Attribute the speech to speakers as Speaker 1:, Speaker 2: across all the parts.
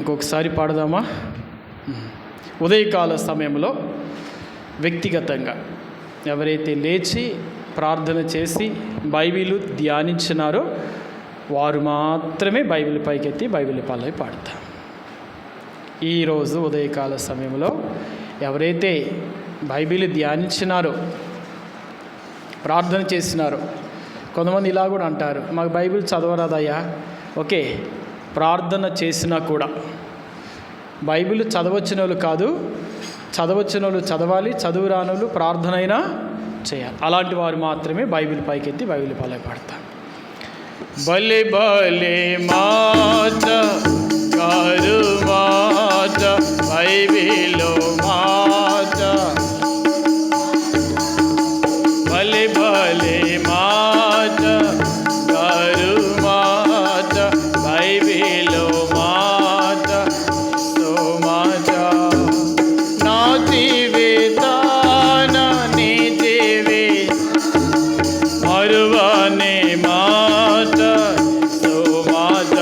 Speaker 1: ఇంకొకసారి పాడదామా? ఉదయకాల సమయంలో వ్యక్తిగతంగా ఎవరైతే లేచి ప్రార్థన చేసి బైబిల్ ధ్యానించినారో వారు మాత్రమే బైబిల్ పైకెత్తి బైబిల్ పల్లవి పాడతారు. ఈరోజు ఉదయకాల సమయంలో ఎవరైతే బైబిల్ ధ్యానించినారో ప్రార్థన చేసినారో, కొంతమంది ఇలా కూడా అంటారు, మాకు బైబిల్ చదవరాదయ్యా. ఓకే, ప్రార్థన చేసినా కూడా బైబిల్ చదవచ్చిన వాళ్ళు కాదు, చదవచ్చిన వాళ్ళు చదవాలి, చదువు రానోళ్ళు ప్రార్థన అయినా చేయాలి. అలాంటి వారు మాత్రమే బైబిల్ పైకెత్తి బైబిల్ పల్లవి పాడతారు. బలే బలే మాట గారు మాట బైబిలో మాట, బలే బలే మాట గారు మాట బైబిలో మాట, సో మాట నా జీవితాన నీ జీవి మరువనే మాట, సో మాట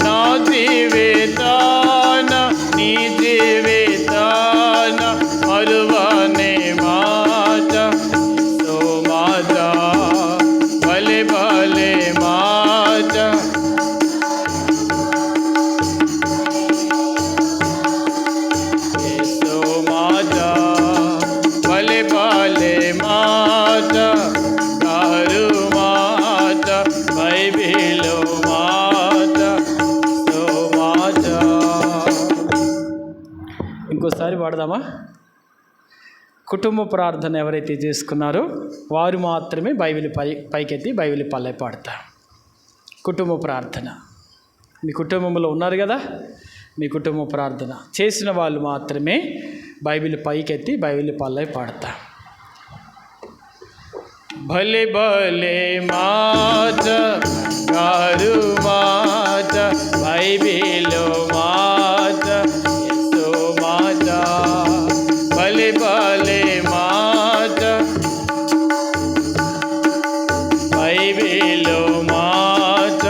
Speaker 1: నా జీవితాన నీ జీవితాన మరువనే మాట, సో మాట భలే భలే మాట, సో మాట భలే భలే మాట గారు మాట బైబిలో మాట, సో మాట. ఇంకోసారి పాడదామా? కుటుంబ ప్రార్థన ఎవరైతే చేసుకున్నారో వారు మాత్రమే బైబిల్ పైకెత్తి బైబిల్ పల్లవి పాడతారు. కుటుంబ ప్రార్థన మీ కుటుంబంలో ఉన్నారు కదా, మీ కుటుంబ ప్రార్థన చేసిన వాళ్ళు మాత్రమే బైబిల్ పైకెత్తి బైబిల్ పల్లవి పాడతారు. భలే భలే మాట గారు మాట బైబిలో మాట, సో మాట భలే భలే మాట బైబిలో మాట,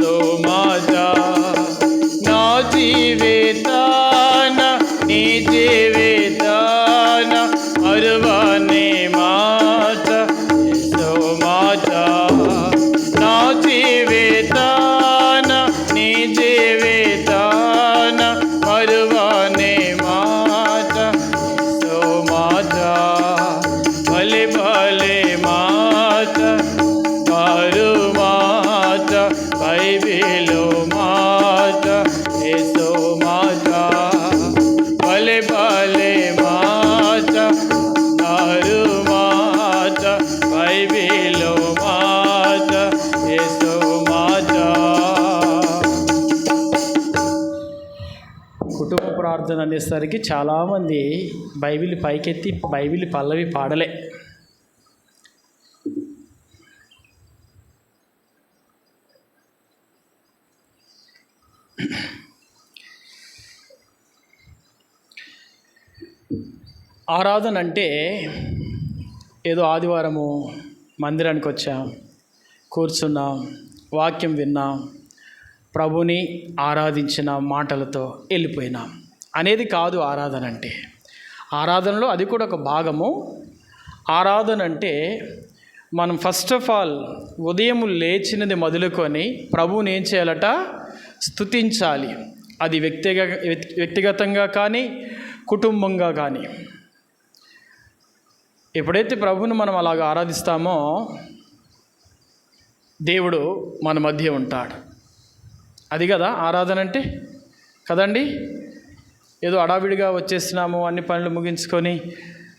Speaker 1: సో మాట నా జీవితాన నీ జీవితాన మరువనే మాట, సో మాట నా జీవితాన నీ జీవితాన మరువనే మాట, సో మాట భలే భలే మాట గారు మాట బైబిలో మాట, సో మాట భలే భలే మాట గారు మాట బైబిలో మాట, సో మాట. కుటుంబ ప్రార్థన అనేసరికి చాలామంది బైబిల్ పైకెత్తి బైబిల్ పల్లవి పాడలే. ఆరాధన అంటే ఏదో ఆదివారము మందిరానికి వచ్చాం, కూర్చున్నాం, వాక్యం విన్నాం, ప్రభుని ఆరాధించిన మాటలతో వెళ్ళిపోయినాం అనేది కాదు ఆరాధన అంటే. ఆరాధనలో అది కూడా ఒక భాగము. ఆరాధన అంటే మనం ఫస్ట్ ఆఫ్ ఆల్ ఉదయం లేచినది మొదలుకొని ప్రభువుని ఏం చేయాలట? స్తుతించాలి. అది వ్యక్తిగతంగా కానీ కుటుంబంగా కానీ. ఎప్పుడైతే ప్రభువుని మనం అలాగ ఆరాధిస్తామో దేవుడు మన మధ్య ఉంటాడు. అది కదా ఆరాధన అంటే, కదండి? ఏదో అడావిడిగా వచ్చేసినాము, అన్ని పనులు ముగించుకొని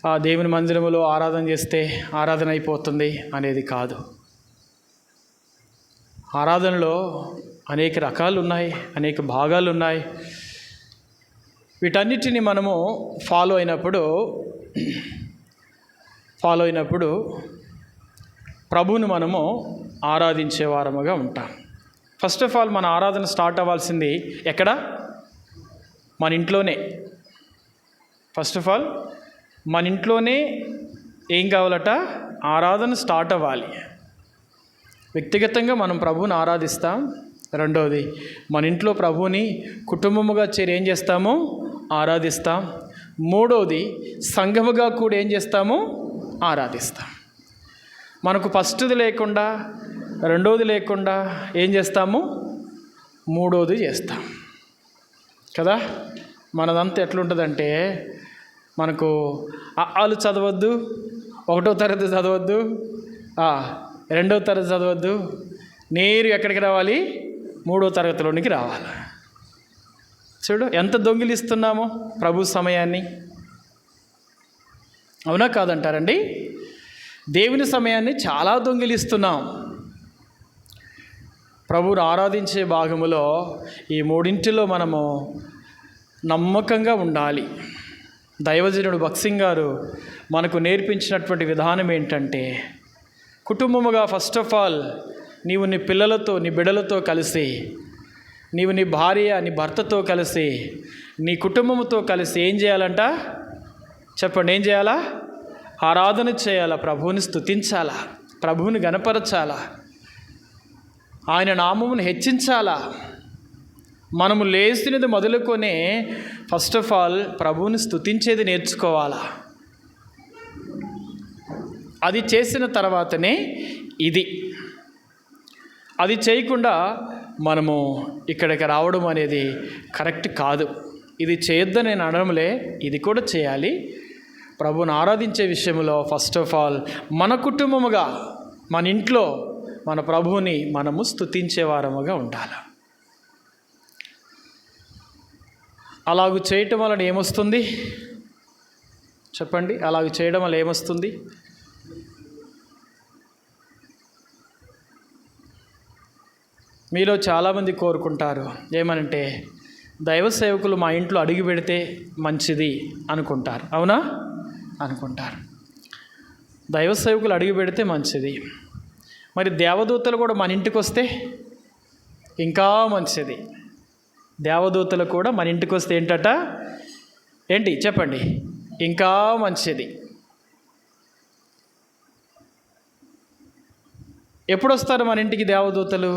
Speaker 1: ఆ దేవుని మందిరములో ఆరాధన చేస్తే ఆరాధన అయిపోతుంది అనేది కాదు. ఆరాధనలో అనేక రకాలు ఉన్నాయి, అనేక భాగాలు ఉన్నాయి. వీటన్నిటిని మనము ఫాలో అయినప్పుడు ప్రభువును మనము ఆరాధించే వారముగా ఉంటాం. ఫస్ట్ ఆఫ్ ఆల్ మన ఆరాధన స్టార్ట్ అవ్వాల్సింది ఎక్కడ? మన ఇంట్లోనే. ఫస్ట్ ఆఫ్ ఆల్ మన ఇంట్లోనే ఏం కావాలట? ఆరాధన స్టార్ట్ అవ్వాలి. వ్యక్తిగతంగా మనం ప్రభువుని ఆరాధిస్తాం, రెండవది, మన ఇంట్లో ప్రభువుని కుటుంబముగా చేరి ఏం చేస్తాము? ఆరాధిస్తాం. మూడవది, సంఘముగా కూడా ఏం చేస్తాము? ఆరాధిస్తాం. మనకు ఫస్ట్ది లేకుండా, రెండవది లేకుండా ఏం చేస్తాము? మూడవది చేస్తాం కదా. మనదంతా ఎట్లుంటుందంటే, మనకు ఆలు చదవద్దు, 1వ తరగతి చదవద్దు, 2వ తరగతి చదవద్దు, నేరు ఎక్కడికి రావాలి? 3వ తరగతిలోనికి రావాలి. చూడు ఎంత దొంగిలిస్తున్నామో ప్రభు సమయాన్ని. అవునా కాదంటారండి? దేవుని సమయాన్ని చాలా దొంగిలిస్తున్నాం. ప్రభువును ఆరాధించే భాగములో ఈ మూడింటిలో మనము నమ్మకంగా ఉండాలి. దైవజనుడు భక్సింగ్ గారు మనకు నేర్పించినటువంటి విధానం ఏంటంటే, కుటుంబముగా ఫస్ట్ ఆఫ్ ఆల్ నీవు నీ పిల్లలతో, నీ బిడ్డలతో కలిసి, నీవు నీ భార్య, నీ భర్తతో కలిసి, నీ కుటుంబంతో కలిసి ఏం చేయాలంట? చెప్పండి, ఏం చేయాలా? ఆరాధన చేయాలా, ప్రభువుని స్తుతించాలా, ప్రభువుని గణపరచాలా, ఆయన నామమును హెచ్చించాలా. మనము లేచినది మొదలుకొని ఫస్ట్ ఆఫ్ ఆల్ ప్రభువుని స్తుతించేది నేర్చుకోవాలా. అది చేసిన తర్వాతనే ఇది. అది చేయకుండా మనము ఇక్కడికి రావడం అనేది కరెక్ట్ కాదు. ఇది చేయొద్దని నేను అనడంలే, ఇది కూడా చేయాలి. ప్రభువుని ఆరాధించే విషయంలో ఫస్ట్ ఆఫ్ ఆల్ మన కుటుంబముగా, మన ఇంట్లో మన ప్రభువుని మనము స్తుతించే వారముగా ఉండాలి. అలాగూ చేయటం వలన ఏమొస్తుంది? చెప్పండి, అలాగూ చేయడం వల్ల ఏమొస్తుంది? మీలో చాలామంది కోరుకుంటారు ఏమనంటే, దైవ సేవకులు మా ఇంట్లో అడుగు పెడితే మంచిది అనుకుంటారు. అవునా? అనుకుంటారు. దైవ సేవకులు అడుగు పెడితే మంచిది. మరి దేవదూతలు కూడా మన ఇంటికి వస్తే ఇంకా మంచిది. దేవదూతలు కూడా మన ఇంటికి వస్తే ఏంటట? ఏంటి చెప్పండి? ఇంకా మంచిది. ఎప్పుడు వస్తారు మన ఇంటికి దేవదూతలు?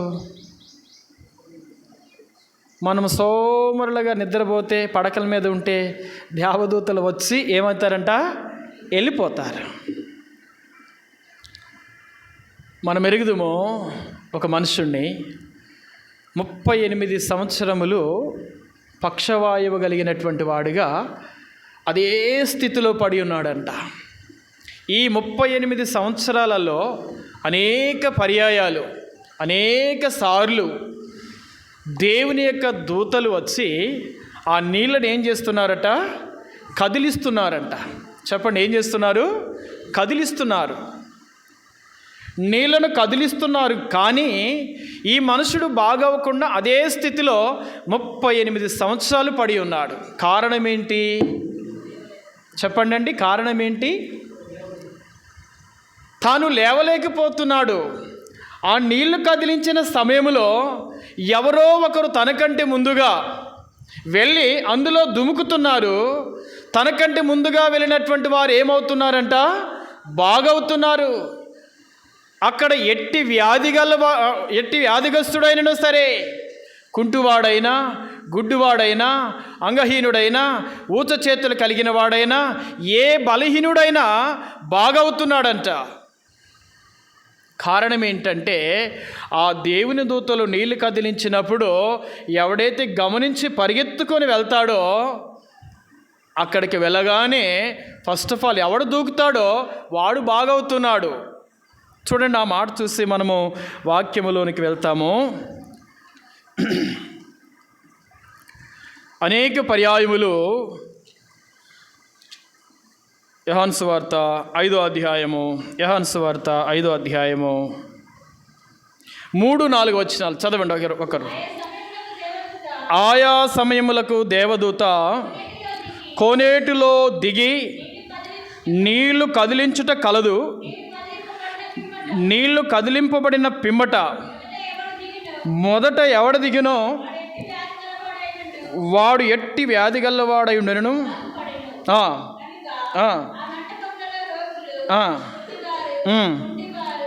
Speaker 1: మనం సోమరులుగా నిద్రపోతే, పడకల మీద ఉంటే దేవదూతలు వచ్చి ఏమవుతారంట? వెళ్ళిపోతారు. మనం ఎరుగుదుమో ఒక మనుషుణ్ణి 38 సంవత్సరములు పక్షవాయువు కలిగినటువంటి వాడుగా అదే స్థితిలో పడి ఉన్నాడంట. ఈ 38 సంవత్సరాలలో అనేక పర్యాయాలు, అనేక సార్లు దేవుని యొక్క దూతలు వచ్చి ఆ నీళ్ళని ఏం చేస్తున్నారట? కదిలిస్తున్నారంట. చెప్పండి, ఏం చేస్తున్నారు? కదిలిస్తున్నారు. నీళ్లను కదిలిస్తున్నారు. కానీ ఈ మనుషుడు బాగవకుండా అదే స్థితిలో 38 సంవత్సరాలు పడి ఉన్నాడు. కారణం ఏంటి? చెప్పండి అండి, కారణం ఏంటి? తాను లేవలేకపోతున్నాడు. ఆ నీళ్లు కదిలించిన సమయంలో ఎవరో ఒకరు తనకంటే ముందుగా వెళ్ళి అందులో దుముకుతున్నారు. తనకంటే ముందుగా వెళ్ళినటువంటి వారు ఏమవుతున్నారంట? బాగవుతున్నారు. అక్కడ ఎట్టి వ్యాధిగస్తుడైనా సరే, కుంటువాడైనా, గుడ్డువాడైనా, అంగహీనుడైనా, ఊచ చేతులు కలిగిన వాడైనా, ఏ బలహీనుడైనా బాగవుతున్నాడంట. కారణం ఏంటంటే, ఆ దేవుని దూతలు నీళ్లు కదిలించినప్పుడు ఎవడైతే గమనించి పరిగెత్తుకొని వెళ్తాడో, అక్కడికి వెళ్ళగానే ఫస్ట్ ఆఫ్ ఆల్ ఎవడు దూకుతాడో వాడు బాగవుతున్నాడు. చూడండి, ఆ మాట చూసి మనము వాక్యములోనికి వెళ్తాము. అనేక పర్యాయములు యోహాను సువార్త 5వ అధ్యాయము, యోహాను సువార్త 5వ అధ్యాయము 3-4 వచనాలు చదవండి ఒకరు. ఆయా సమయములకు దేవదూత కోనేటిలో దిగి నీళ్లు కదిలించుట కలదు. నీళ్లు కదిలింపబడిన పిమ్మట మొదట ఎవడ దిగినో వాడు ఎట్టి వ్యాధి గల్లవాడై ఉండెను.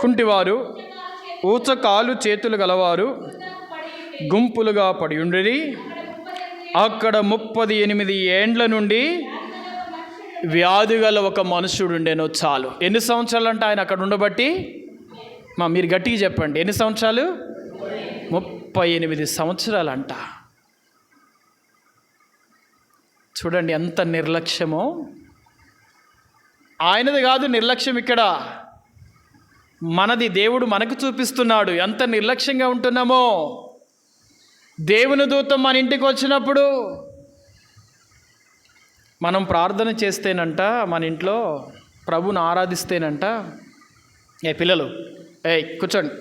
Speaker 1: కుంటివారు, ఊచకాలు చేతులు గలవారు గుంపులుగా పడి ఉండిరి. అక్కడ 38 ఏండ్ల నుండి వ్యాధి గల ఒక మనుషుడు ఉండేనో. చాలు. ఎన్ని సంవత్సరాలు అంటే ఆయన అక్కడ ఉండబట్టి? మీరు గట్టిగా చెప్పండి, ఎన్ని సంవత్సరాలు? 38 సంవత్సరాలు అంట. చూడండి ఎంత నిర్లక్ష్యమో. ఆయనది కాదు నిర్లక్ష్యం, ఇక్కడ మనది. దేవుడు మనకు చూపిస్తున్నాడు ఎంత నిర్లక్ష్యంగా ఉంటున్నామో. దేవుని దూత మన ఇంటికి వచ్చినప్పుడు మనం ప్రార్థన చేస్తేనంట, మన ఇంట్లో ప్రభుని ఆరాధిస్తేనంట, పిల్లలు కూర్చోండి,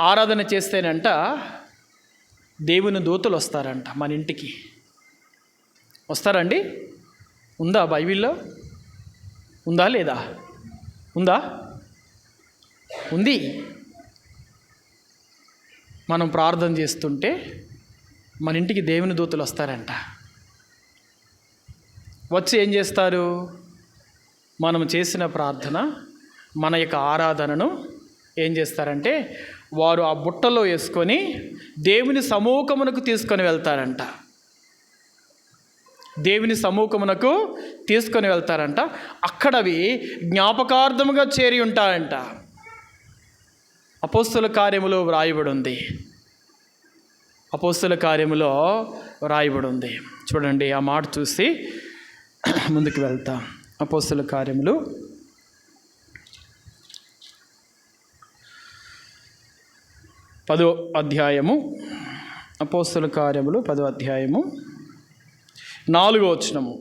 Speaker 1: ఆరాధన చేస్తేనంట దేవుని దూతలు వస్తారంట మన ఇంటికి. వస్తారండి? ఉందా బైబిల్లో? ఉందా లేదా? ఉందా? ఉంది. మనం ప్రార్థన చేస్తుంటే మన ఇంటికి దేవుని దూతలు వస్తారంట. వచ్చి ఏం చేస్తారు? మనం చేసిన ప్రార్థన, మన యొక్క ఆరాధనను ఏం చేస్తారంటే వారు ఆ బుట్టలో వేసుకొని దేవుని సముఖమునకు తీసుకొని వెళ్తారంట. దేవుని సముఖమునకు తీసుకొని వెళ్తారంట. అక్కడవి జ్ఞాపకార్థముగా చేరి ఉంటాయంట. అపోస్తుల కార్యములో వ్రాయబడి ఉంది. అపోస్తుల కార్యములో వ్రాయబడి ఉంది. చూడండి, ఆ మాట చూసి ముందుకు వెళ్తాం. అపోస్తుల కార్యములు 10వ అధ్యాయము. అపోస్తుల కార్యములు 10వ అధ్యాయము 4వ వచనము.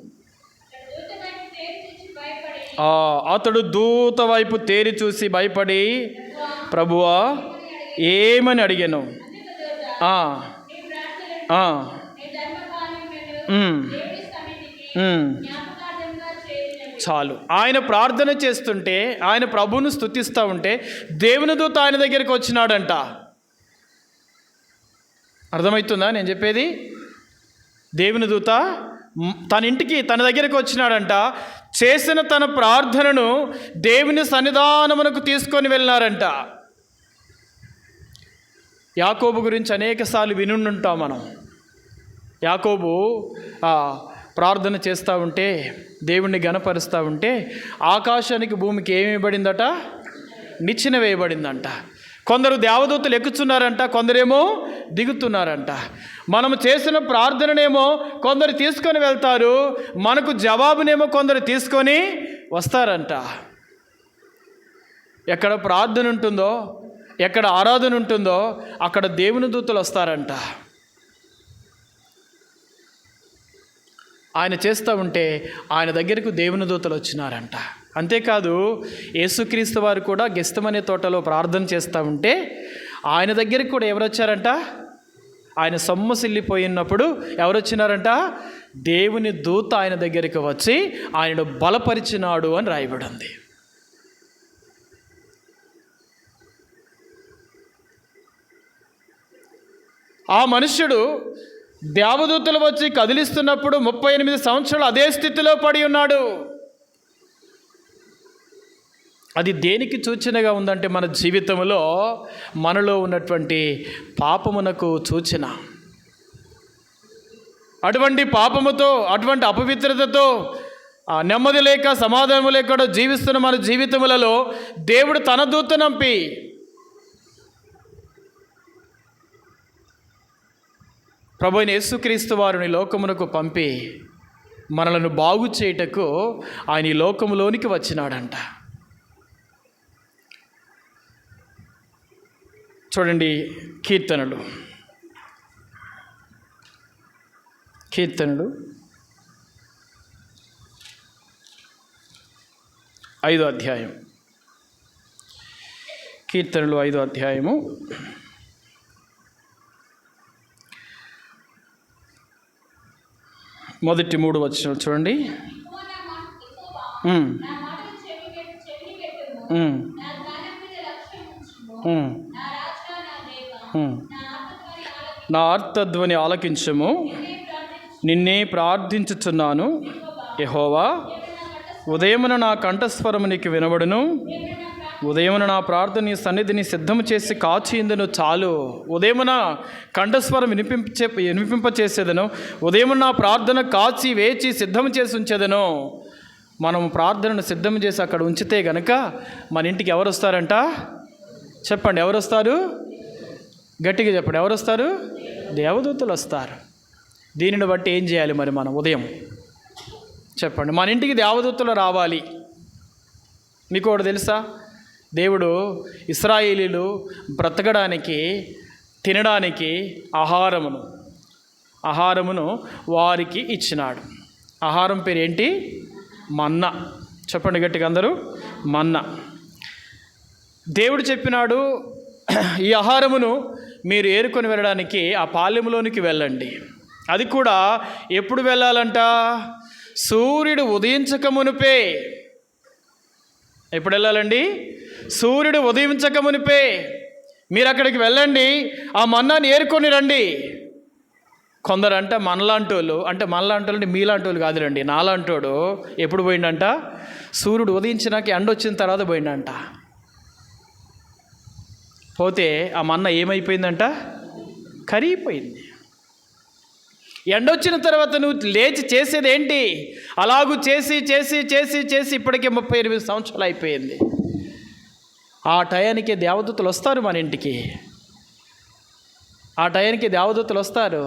Speaker 1: అతడు దూత వైపు తేరి చూసి భయపడి, ప్రభువా ఏమని అడిగాను. చాలు. ఆయన ప్రార్థన చేస్తుంటే, ఆయన ప్రభువును స్తుతిస్తూ ఉంటే దేవుని దూత ఆయన దగ్గరికి వచ్చినాడంట. అర్థమవుతుందా నేను చెప్పేది? దేవుని దూత తన ఇంటికి, తన దగ్గరికి వచ్చినాడంట. చేసిన తన ప్రార్థనను దేవుని సన్నిధానమునకు తీసుకొని వెళ్ళినారంట. యాకోబు గురించి అనేకసార్లు వినుంటాం మనం. యాకోబు ప్రార్థన చేస్తూ ఉంటే, దేవుణ్ణి గణపరుస్తూ ఉంటే ఆకాశానికి భూమికి ఏమి ఇవ్వబడిందట? నిచ్చెన వేయబడిందంట. కొందరు దేవదూతలు ఎక్కుతున్నారంట, కొందరేమో దిగుతున్నారంట. మనము చేసిన ప్రార్థననేమో కొందరు తీసుకొని వెళ్తారు, మనకు జవాబునేమో కొందరు తీసుకొని వస్తారంట. ఎక్కడ ప్రార్థన ఉంటుందో, ఎక్కడ ఆరాధన ఉంటుందో అక్కడ దేవుని దూతలు వస్తారంట. ఆయన చేస్తూ ఉంటే ఆయన దగ్గరకు దేవుని దూతలు వచ్చినారంట. అంతేకాదు, యేసుక్రీస్తు వారు కూడా గెస్తమనే తోటలో ప్రార్థన చేస్తూ ఉంటే ఆయన దగ్గరికి కూడా ఎవరు వచ్చారంట? ఆయన సొమ్మసిల్లిపోయినప్పుడు ఎవరు వచ్చినారంట? దేవుని దూత ఆయన దగ్గరికి వచ్చి ఆయనను బలపరిచినాడు అని రాయబడి ఉంది. ఆ మనుష్యుడు దేవదూతలు వచ్చి కదిలిస్తున్నప్పుడు 38 సంవత్సరాలు అదే స్థితిలో పడి ఉన్నాడు. అది దేనికి సూచనగా ఉందంటే మన జీవితంలో మనలో ఉన్నటువంటి పాపమునకు సూచన. అటువంటి పాపముతో, అటువంటి అపవిత్రతతో, నెమ్మది లేక సమాధానం లేకుండా జీవిస్తున్న మన జీవితములలో దేవుడు తన దూత నంపి ప్రభువైన యేసుక్రీస్తు వారిని లోకమునకు పంపి మనలను బాగు చేయుటకు ఆయన ఈ లోకములోనికి వచ్చినాడంట. చూడండి, కీర్తనలు 5వ అధ్యాయం. కీర్తనలు 5వ అధ్యాయము 1-3 వచనాలు చూడండి. నా ఆర్తధ్వని ఆలకించము, నిన్నే ప్రార్థించుచున్నాను యెహోవా. ఉదయమున నా కంఠస్వరము నీకు వినబడును, ఉదయమున నా ప్రార్థన నీ సన్నిధిని సిద్ధము చేసి కాచియిందును చాలు. ఉదయమున కంఠస్వరం వినిపింపచేసేదను. ఉదయమున నా ప్రార్థన కాచి వేచి సిద్ధము చేసి ఉంచేదను. మనం ప్రార్థనను సిద్ధం చేసి అక్కడ ఉంచితే గనక మన ఇంటికి ఎవరు వస్తారంట? చెప్పండి, ఎవరు వస్తారు? గట్టిగా చెప్పండి, ఎవరు వస్తారు? దేవదూతలు వస్తారు. దీనిని బట్టి ఏం చేయాలి మరి మనం? ఉదయం చెప్పండి, మన ఇంటికి దేవదూతలు రావాలి. మీకు ఒకటి తెలుసా? దేవుడు ఇశ్రాయేలీలు బ్రతకడానికి తినడానికి ఆహారమును వారికి ఇచ్చినాడు. ఆహారం పేరు ఏంటి? మన్నా. చెప్పండి గట్టిగా అందరూ, మన్నా. దేవుడు చెప్పినాడు, ఈ ఆహారమును మీరు ఏరుకొని వెళ్ళడానికి ఆ పాలెంలోనికి వెళ్ళండి. అది కూడా ఎప్పుడు వెళ్ళాలంట? సూర్యుడు ఉదయించక మునిపే. ఎప్పుడు వెళ్ళాలండి? సూర్యుడు ఉదయించక మునిపే మీరు అక్కడికి వెళ్ళండి, ఆ మన్నాని ఏరుకొని రండి. కొందరంట మనలాంటి వాళ్ళు, అంటే మీలాంటి వాళ్ళు కాదులండి, నాలాంటోడు ఎప్పుడు పోయిండంట? సూర్యుడు ఉదయించినాక ఎండ వచ్చిన తర్వాత పోయిండంట. పోతే ఆ మన్న ఏమైపోయిందంట? కరిగిపోయింది. ఎండొచ్చిన తర్వాత నువ్వు లేచి చేసేది ఏంటి? అలాగూ చేసి చేసి చేసి చేసి ఇప్పటికే 38 సంవత్సరాలు అయిపోయింది. ఆ టయానికి దేవదూతలు వస్తారు మన ఇంటికి. ఆ టయానికి దేవదూతలు వస్తారు.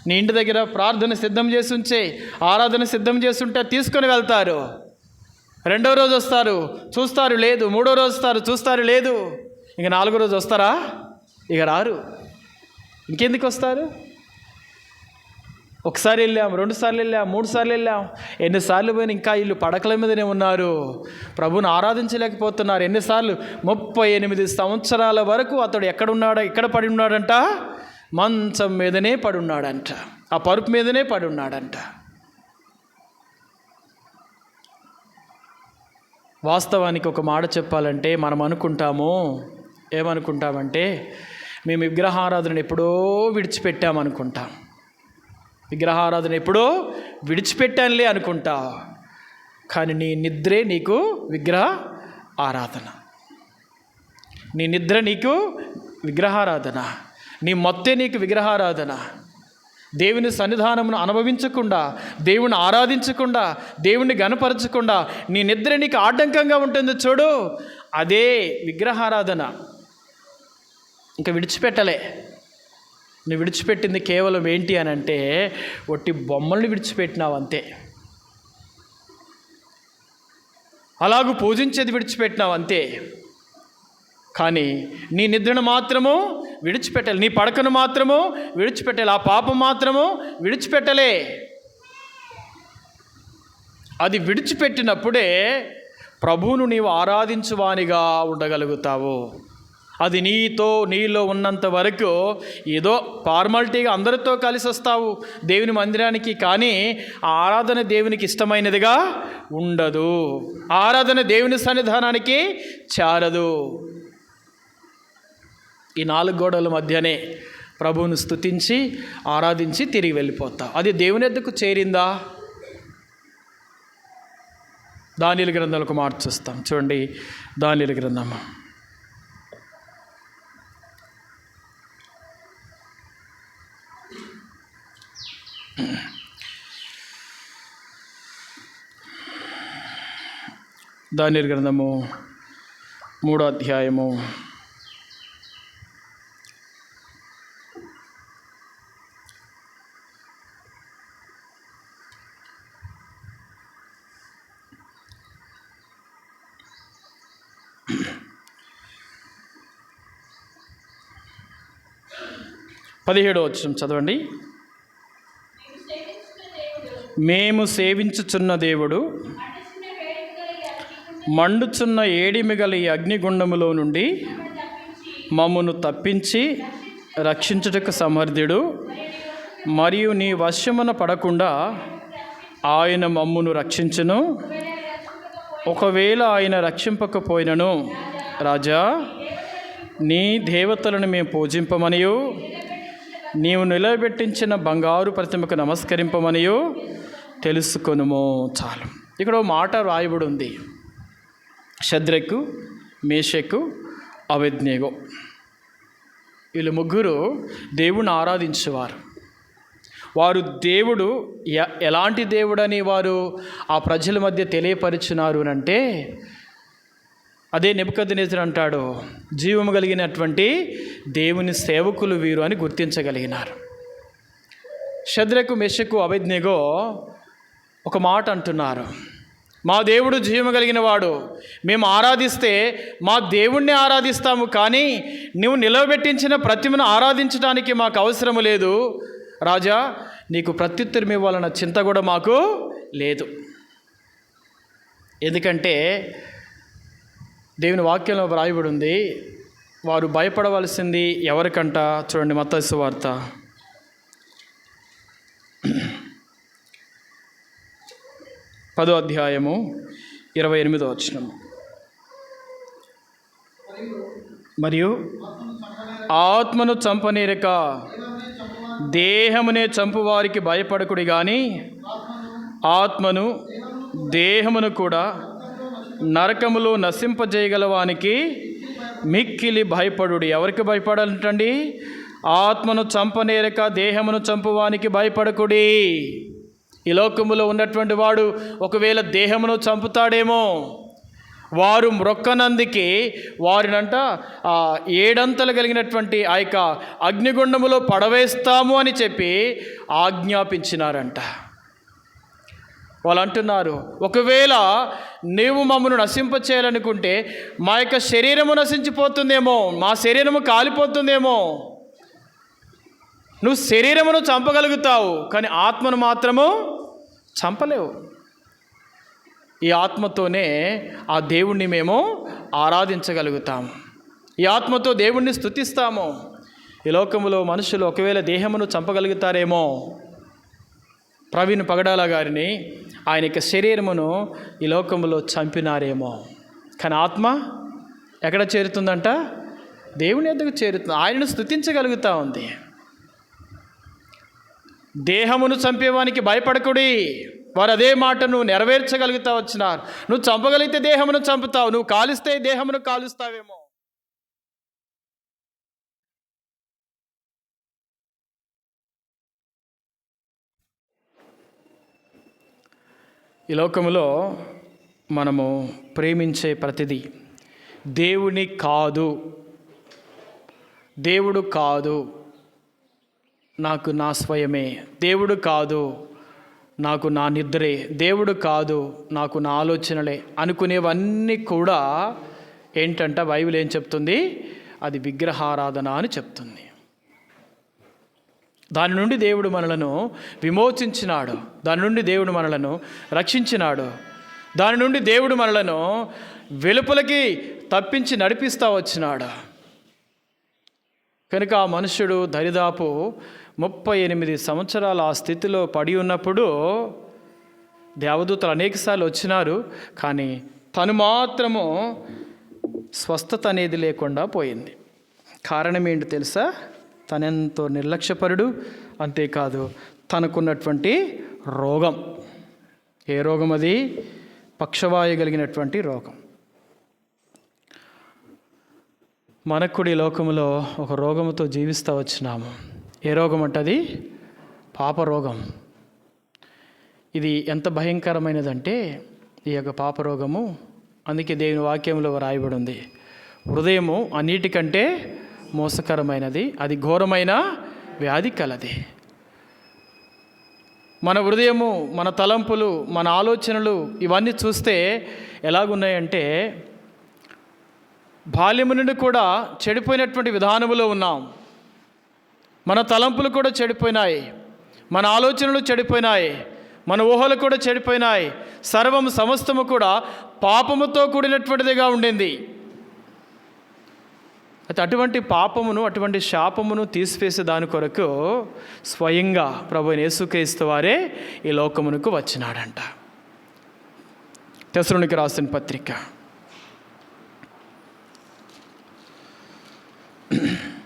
Speaker 1: నీ ఇంటి దగ్గర ప్రార్థన సిద్ధం చేసి ఉంచే, ఆరాధన సిద్ధం చేసి ఉంటే తీసుకొని వెళ్తారు. 2వ రోజు వస్తారు, చూస్తారు లేదు. 3వ రోజు వస్తారు, చూస్తారు లేదు. ఇంక 4వ రోజు వస్తారా? ఇక రారు. ఇంకెందుకు వస్తారు? ఒకసారి వెళ్ళాం, 2 సార్లు వెళ్ళాం, 3 సార్లు వెళ్ళాం. ఎన్నిసార్లు పోయినా ఇంకా వీళ్ళు పడకల మీదనే ఉన్నారు, ప్రభుని ఆరాధించలేకపోతున్నారు. ఎన్నిసార్లు? 38 సంవత్సరాల వరకు అతడు ఎక్కడ పడి ఉన్నాడంట? మంచం మీదనే పడున్నాడంట, ఆ పరుపు మీదనే పడున్నాడంట. వాస్తవానికి ఒక మాట చెప్పాలంటే మనం ఏమనుకుంటామంటే మేము విగ్రహారాధన ఎప్పుడో విడిచిపెట్టామనుకుంటాం. విగ్రహారాధన ఎప్పుడో విడిచిపెట్టానులే అనుకుంటా. కానీ నీ నిద్రే నీకు విగ్రహ ఆరాధన. నీ నిద్ర నీకు విగ్రహారాధన. నీ మొత్తే నీకు విగ్రహారాధన. దేవుని సన్నిధానమును అనుభవించకుండా, దేవుని ఆరాధించకుండా, దేవుణ్ణి గణపరచకుండా నీ నిద్ర నీకు ఆటంకంగా ఉంటుంది చూడు, అదే విగ్రహారాధన. ఇంకా విడిచిపెట్టలే. నువ్వు విడిచిపెట్టింది కేవలం ఏంటి అని అంటే ఒట్టి బొమ్మల్ని విడిచిపెట్టినావు అంతే. అలాగూ పూజించేది విడిచిపెట్టినావు అంతే. కానీ నీ నిద్రను మాత్రము విడిచిపెట్టాలి, నీ పడకను మాత్రము విడిచిపెట్టాలి, ఆ పాపం మాత్రము విడిచిపెట్టలే. అది విడిచిపెట్టినప్పుడే ప్రభువును నీవు ఆరాధించువానిగా ఉండగలుగుతావు. అది నీలో ఉన్నంత వరకు ఏదో ఫార్మాలిటీగా అందరితో కలిసి వస్తావు దేవుని మందిరానికి, కానీ ఆరాధన దేవునికి ఇష్టమైనదిగా ఉండదు. ఆరాధన దేవుని సన్నిధానానికి చేరదు. ఈ 4 గోడల మధ్యనే ప్రభువును స్తుతించి ఆరాధించి తిరిగి వెళ్ళిపోతావు. అది దేవుని ఎద్దకు చేరిందా? దానియేలు గ్రంథాలకు మార్చుస్తాం చూడండి. దానియేలు గ్రంథం 3వ అధ్యాయము 17వ వచనం చదవండి. మేము సేవించుచున్న దేవుడు మండుచున్న ఏడిమిగల ఈ అగ్నిగుండములో నుండి మమ్మును తప్పించి రక్షించుటకు సమర్థుడు, మరియు నీ వశమున పడకుండా ఆయన మమ్మును రక్షించును. ఒకవేళ ఆయన రక్షింపకపోయినను రాజా, నీ దేవతలను మేము పూజింపమనియు నీవు నిలబెట్టించిన బంగారు ప్రతిమకు నమస్కరింపమనియు తెలుసుకొనుము. చాలు. ఇక్కడ మాట రాయబడి ఉంది. షద్రకు, మేషకు, అబేద్నెగో. వీళ్ళు ముగ్గురు దేవుణ్ణి ఆరాధించేవారు. వారు దేవుడు ఎలాంటి దేవుడని వారు ఆ ప్రజల మధ్య తెలియపరిచినారు అంటే, అదే నెబుకద్నెజరు అంటాడు, జీవము కలిగినటువంటి దేవుని సేవకులు వీరు అని గుర్తించగలిగినారు. షద్రకు, మెషకు, అబేద్నెగో ఒక మాట అంటున్నారు, మా దేవుడు జీవము కలిగిన వాడు, మేము ఆరాధిస్తే మా దేవుణ్ణి ఆరాధిస్తాము, కానీ నువ్వు నిలవబెట్టించిన ప్రతిమను ఆరాధించడానికి మాకు అవసరము లేదు రాజా, నీకు ప్రత్యుత్తరం ఇవ్వాలన్న చింత కూడా మాకు లేదు. ఎందుకంటే దేవుని వాక్యంలో వ్రాయబడి ఉంది, వారు భయపడవలసింది ఎవరికంట? చూడండి, మత్తయి సువార్త 10వ అధ్యాయము 28వ వచనం. మరియు ఆత్మను చంపనేరక దేహమునే చంపు వారికి భయపడకుడి, కానీ ఆత్మను దేహమును కూడా నరకములో నశింపజేయగలవానికి మిక్కిలి భయపడుడి. ఎవరికి భయపడాలంటండి? ఆత్మను చంపనేరక దేహమును చంపువానికి భయపడకుడి. ఈ లోకములో ఉన్నటువంటి వాడు ఒకవేళ దేహమును చంపుతాడేమో, వారు మ్రొక్కనందుకి వారినంట 7 అంతలు కలిగినటువంటి ఆ యొక్క అగ్నిగుండములో పడవేస్తాము అని చెప్పి ఆజ్ఞాపించినారంట. వాళ్ళు అంటున్నారు, ఒకవేళ నీవు మమ్మను నశింపచేయాలనుకుంటే మా యొక్క శరీరము నశించిపోతుందేమో, మా శరీరము కాలిపోతుందేమో. నువ్వు శరీరమును చంపగలుగుతావు, కానీ ఆత్మను మాత్రము చంపలేవు. ఈ ఆత్మతోనే ఆ దేవుణ్ణి మేము ఆరాధించగలుగుతాము, ఈ ఆత్మతో దేవుణ్ణి స్తుతిస్తాము. ఈ లోకములో మనుషులు ఒకవేళ దేహమును చంపగలుగుతారేమో, ప్రవీణ్ పగడాల గారిని ఆయన యొక్క శరీరమును ఈ లోకములో చంపినారేమో, కానీ ఆత్మ ఎక్కడ చేరుతుందంట? దేవుని యొద్దకు చేరుతుంది, ఆయనను స్తుతించగలుగుతూ ఉంది. దేహమును చంపేవానికి భయపడకుడి, వారు అదే మాటను నెరవేర్చగలుగుతా వచ్చినారు. నువ్వు చంపగలిగితే దేహమును చంపుతావు, నువ్వు కాలుస్తే దేహమును కాలుస్తావేమో. ఈ లోకములో మనము ప్రేమించే ప్రతిదీ దేవుని కాదు, దేవుడు కాదు నాకు నా స్వయమే, దేవుడు కాదు నాకు నా నిద్రే, దేవుడు కాదు నాకు నా ఆలోచనలే అనుకునేవన్నీ కూడా ఏంటంట? బైబిల్ ఏం చెప్తుంది? అది విగ్రహారాధన అని చెప్తుంది. దాని నుండి దేవుడు మనలను విమోచించినాడు, దాని నుండి దేవుడు మనలను రక్షించినాడు, దాని నుండి దేవుడు మనలను వెలుపలకి తప్పించి నడిపిస్తూ వచ్చినాడు. కనుక ఆ మనుష్యుడు దరిదాపు 38 సంవత్సరాలు ఆ స్థితిలో పడి ఉన్నప్పుడు దేవదూతలు అనేకసార్లు వచ్చినారు, కానీ తను మాత్రము స్వస్థత అనేది లేకుండా పోయింది. కారణం ఏంటి తెలుసా? తనెంతో నిర్లక్ష్యపరుడు, అంతేకాదు తనకున్నటువంటి రోగం. ఏ రోగం అది? పక్షవాయు కలిగినటువంటి రోగం. మనకు ఈ లోకంలో ఒక రోగంతో జీవిస్తూ వచ్చినాము. ఏ రోగం అంటది? పాపరోగం. ఇది ఎంత భయంకరమైనదంటే ఈ యొక్క పాపరోగము, అందుకే దేవుని వాక్యంలో రాయబడి ఉంది, హృదయము అన్నిటికంటే మోసకరమైనది, అది ఘోరమైన వ్యాధి కలది. మన హృదయము, మన తలంపులు, మన ఆలోచనలు ఇవన్నీ చూస్తే ఎలాగున్నాయంటే బాల్యము నుండి కూడా చెడిపోయినటువంటి విధానములో ఉన్నాం. మన తలంపులు కూడా చెడిపోయినాయి, మన ఆలోచనలు చెడిపోయినాయి, మన ఊహలు కూడా చెడిపోయినాయి. సమస్తము కూడా పాపముతో కూడినటువంటిదిగా ఉండింది. అయితే అటువంటి పాపమును, అటువంటి శాపమును తీసివేసే దాని కొరకు స్వయంగా ప్రభువైన యేసుక్రీస్తు వారే ఈ లోకమునకు వచ్చినాడంట. తెస్సలోనికీ రాసిన పత్రిక 4